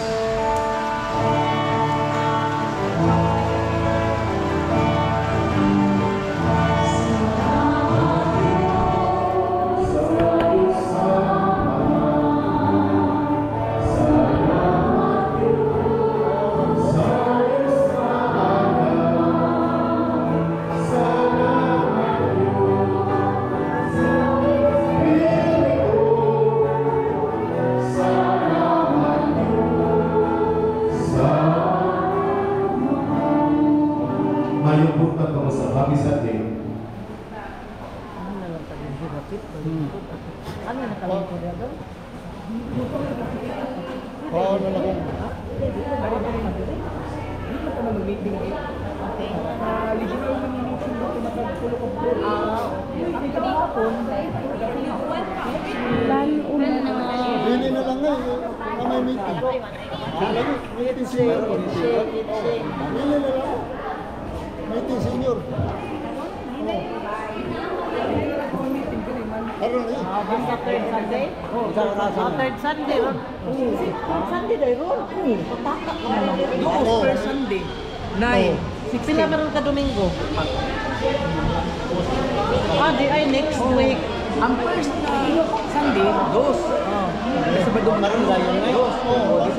Mayubutan ko sa Happy Sunday. Ano na kalang ko dito? Oo, ano lang. Dito ko na mag-meeting eh. Okay. Ligyan ko ng meeting dito magkagulo ko. Ang kahapon, Dili na lang nga, may meeting. Lagi, meeting senior. Dili na lang. Meeting senior. Ano na yun? basta third Sunday? Third Sunday ron. Sunday day ron. Pataka ka man. Oo. First Sunday. 9. Pila meron ka Domingo? Di ay next week. Ang first na Sunday, 2. Sabado meron layon ngayon. Oo.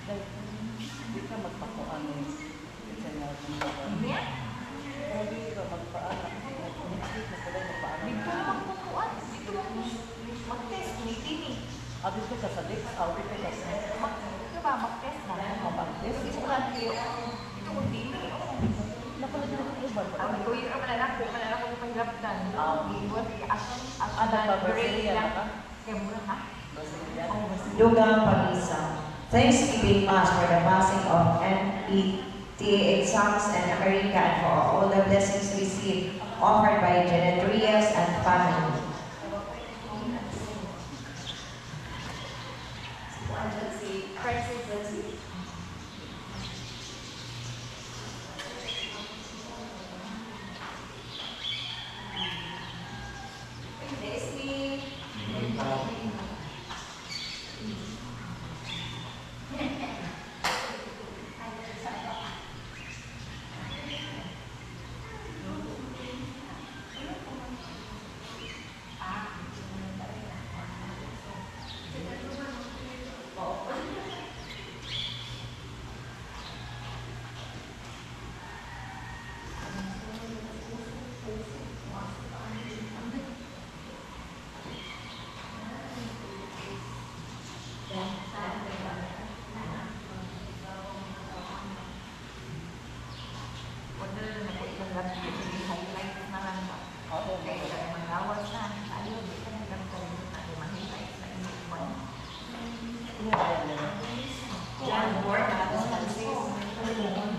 Hindi ka magpakuan eh. Kasi nga, kumbaga. Hindi ka magpaanak. Next week na pala magpaanak. Dito lang magpupuan. Dito lang mag-test. Meeting eh. Dito ka sa Dix, dito ka sa... Ito ba? Mag-test na. Mag-test. Ito lang kayo. Ito kung dili. Napala din ang iba. Ang kuya ka malala ko pahiraptan. Iwan, Brazilian na ka? Kaya mura ha? Brazilian. Dugang Pagisa. Thanksgiving Mass for the passing of NET exams and America and for all the blessings received offered by Janet Reyes and family.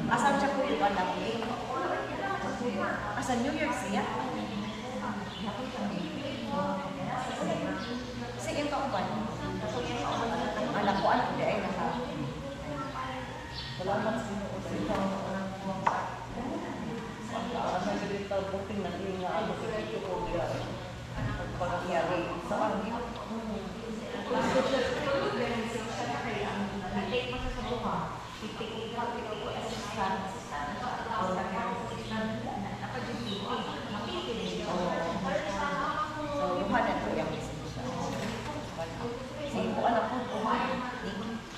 Asal siya po yung anak niya? Asa New York siya? Sige pa ko ba? Anak ko, anak niya ay naka. Salamat sa inyo o sa ikaw. Ang nagdita buting na nga ano sa ito ko diya. Pagpagkiyari. Saan? Pagkakapon na yun. Grabe yun.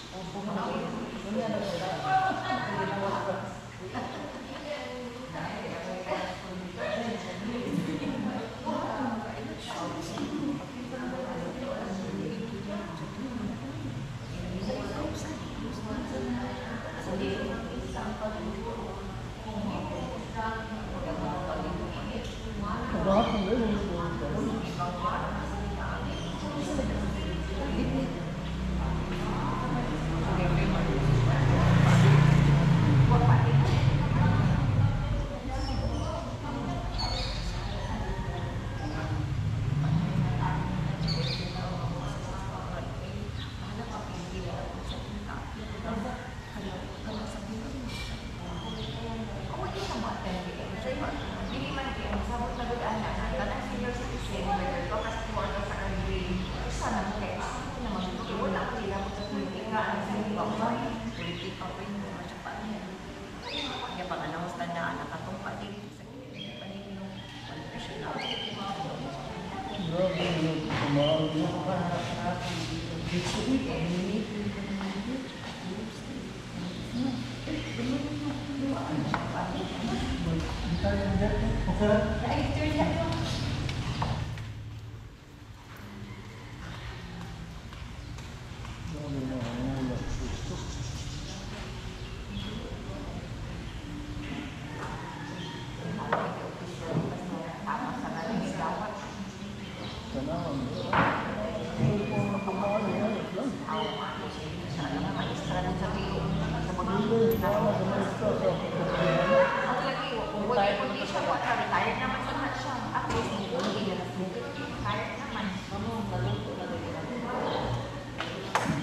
Tumawag yun. Grabe na ang ulat. Tanahan mo. Tumawag yun.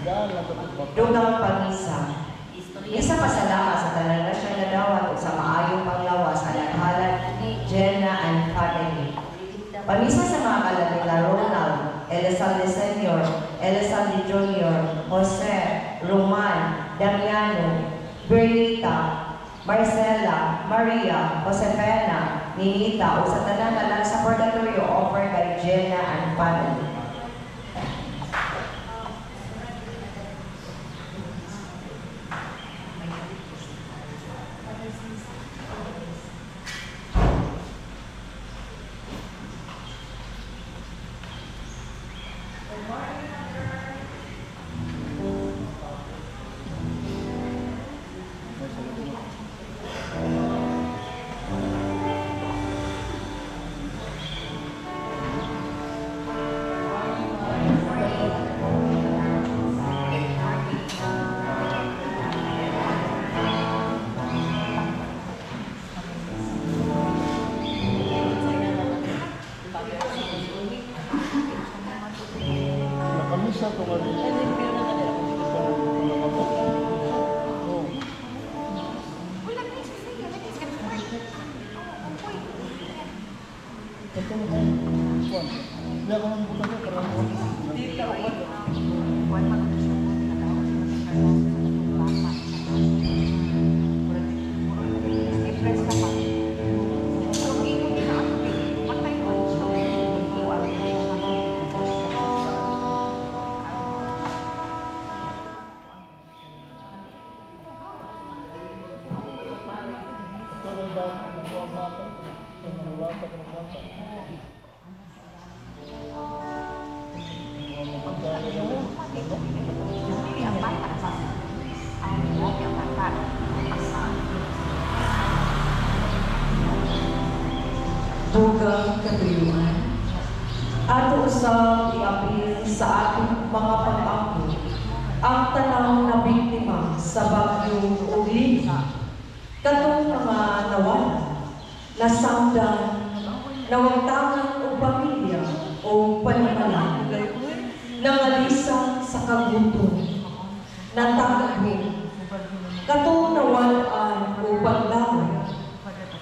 Lang. Dugang Pagisa. Isa pasalamat sa tanan na siyang nadawat ug sa maayong panglawas sa naghalad ni Jenna and family. Pamisa sa mga kalabila Ronald, Elizalde Sr., Elizalde Jr., Jose, Roman, Damiano, Bernita, Marcela, Maria, Josefina, Ninita, ug sa tanan na sa purgatorio offered by Jenna and family. Pila ko ng buta ko para mo. Dugang katuyuan. Ato usab iapil sa ating mga pag-ako ang tanang na biktima sa bagyo ug lina. Katong mga nawala, nasangdan, nawagtangan o pamilya o panimala, nangalisang sa kagutom, natagpo, katong nawalaan o paglaway,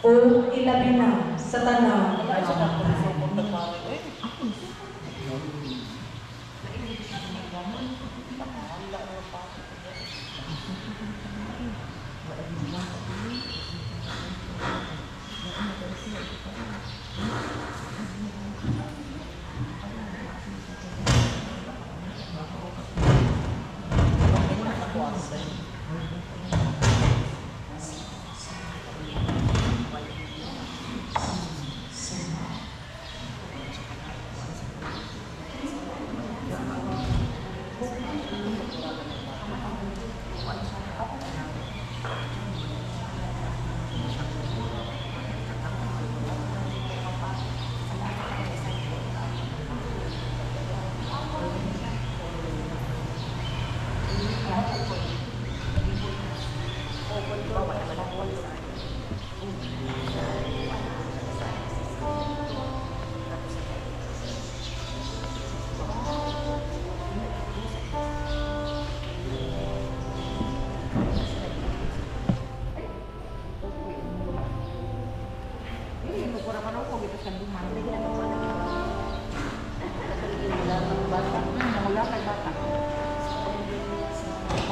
o ilabi na sa tanang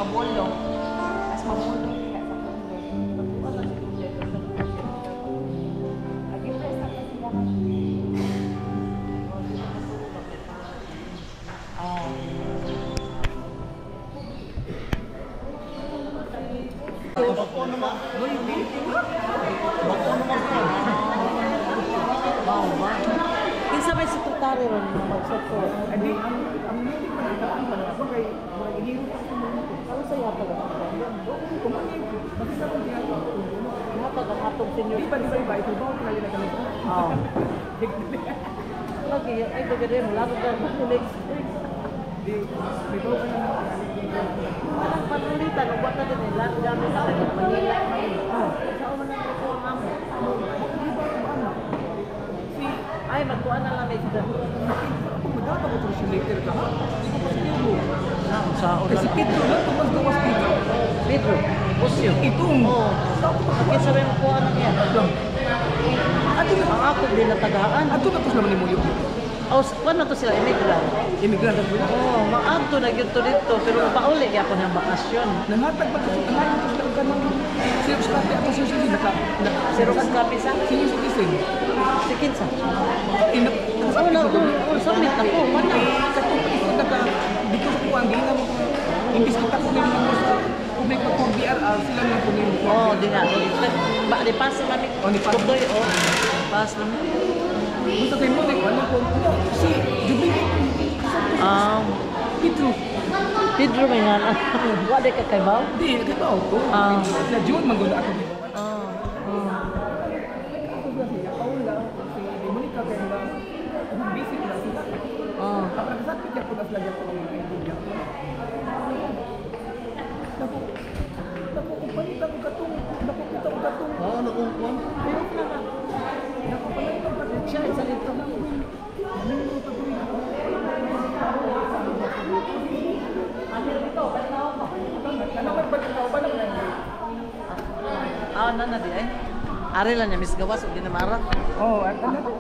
Pabulong. Mas pabulong. Kinsa may sekretary ron na mag-support? Hindi, ang meeting pa nagkaan pa na kay murag ihiro pa sa mga ito. Ano sa yata ba? Kung ano yung makita ko diyan ko. Hatag ang atong senior. Di ba iba ito ba kung nalila kami. Oo. Lagi, ay bagay mo. Lago ka next week. Di, may ko pa na. Parang panulitan, o baka din eh. Lahat gamit sa kanya. Manila. Sa uman ng reforma mo. Ay, magkuhan na lang may sida. Kung magkapa ko ito later ka ha? Hindi ko pa siya mo. Sa Kasi Pedro lang, tumas Pedro. Pedro, Pusyo. Itong. Oo. Bakit sabi mo kuha na niya? Ato na. Ang ako din natagaan. Ato na tos naman ni Muyo. O, kuha to sila, immigrant. Immigrant ang Muyo. Oo, maadto na yun to dito. Pero pauli kaya ako ng bakasyon. Nangatag ba kasi tanay tos lang ka ng serious natin at social media. Zero ka kapisa? Senior citizen. Si Kinsa? Inak. Oo, na, submit na ko. Mana? Katong naka dito sa kuan di na mo imbis kita ko nimo mo sa public pa ko BRR sila na ko nimo. Oo, di nga. Di pass namin. Oh, ni pass. Tutoy, oh. Pass namin. Gusto kayo mo ano ko si Jubilee Pedro. Pedro may nga na. Wala ka kay Bao? Di kita ko. Na June mangguna ako dito. Ako ba siya Paula si Monica kay na busy na sila. Kapag sa picture ko nas lagyan ko ng idea. Naku, upalita ko katong, nakukita ko katong. Oo, nakukuha. Pero na na. Naku, palita ko katong. Siya, isa dito. Nana di ay. Ari lang niya, Miss Gawas, o di na mara. Oh, at ano?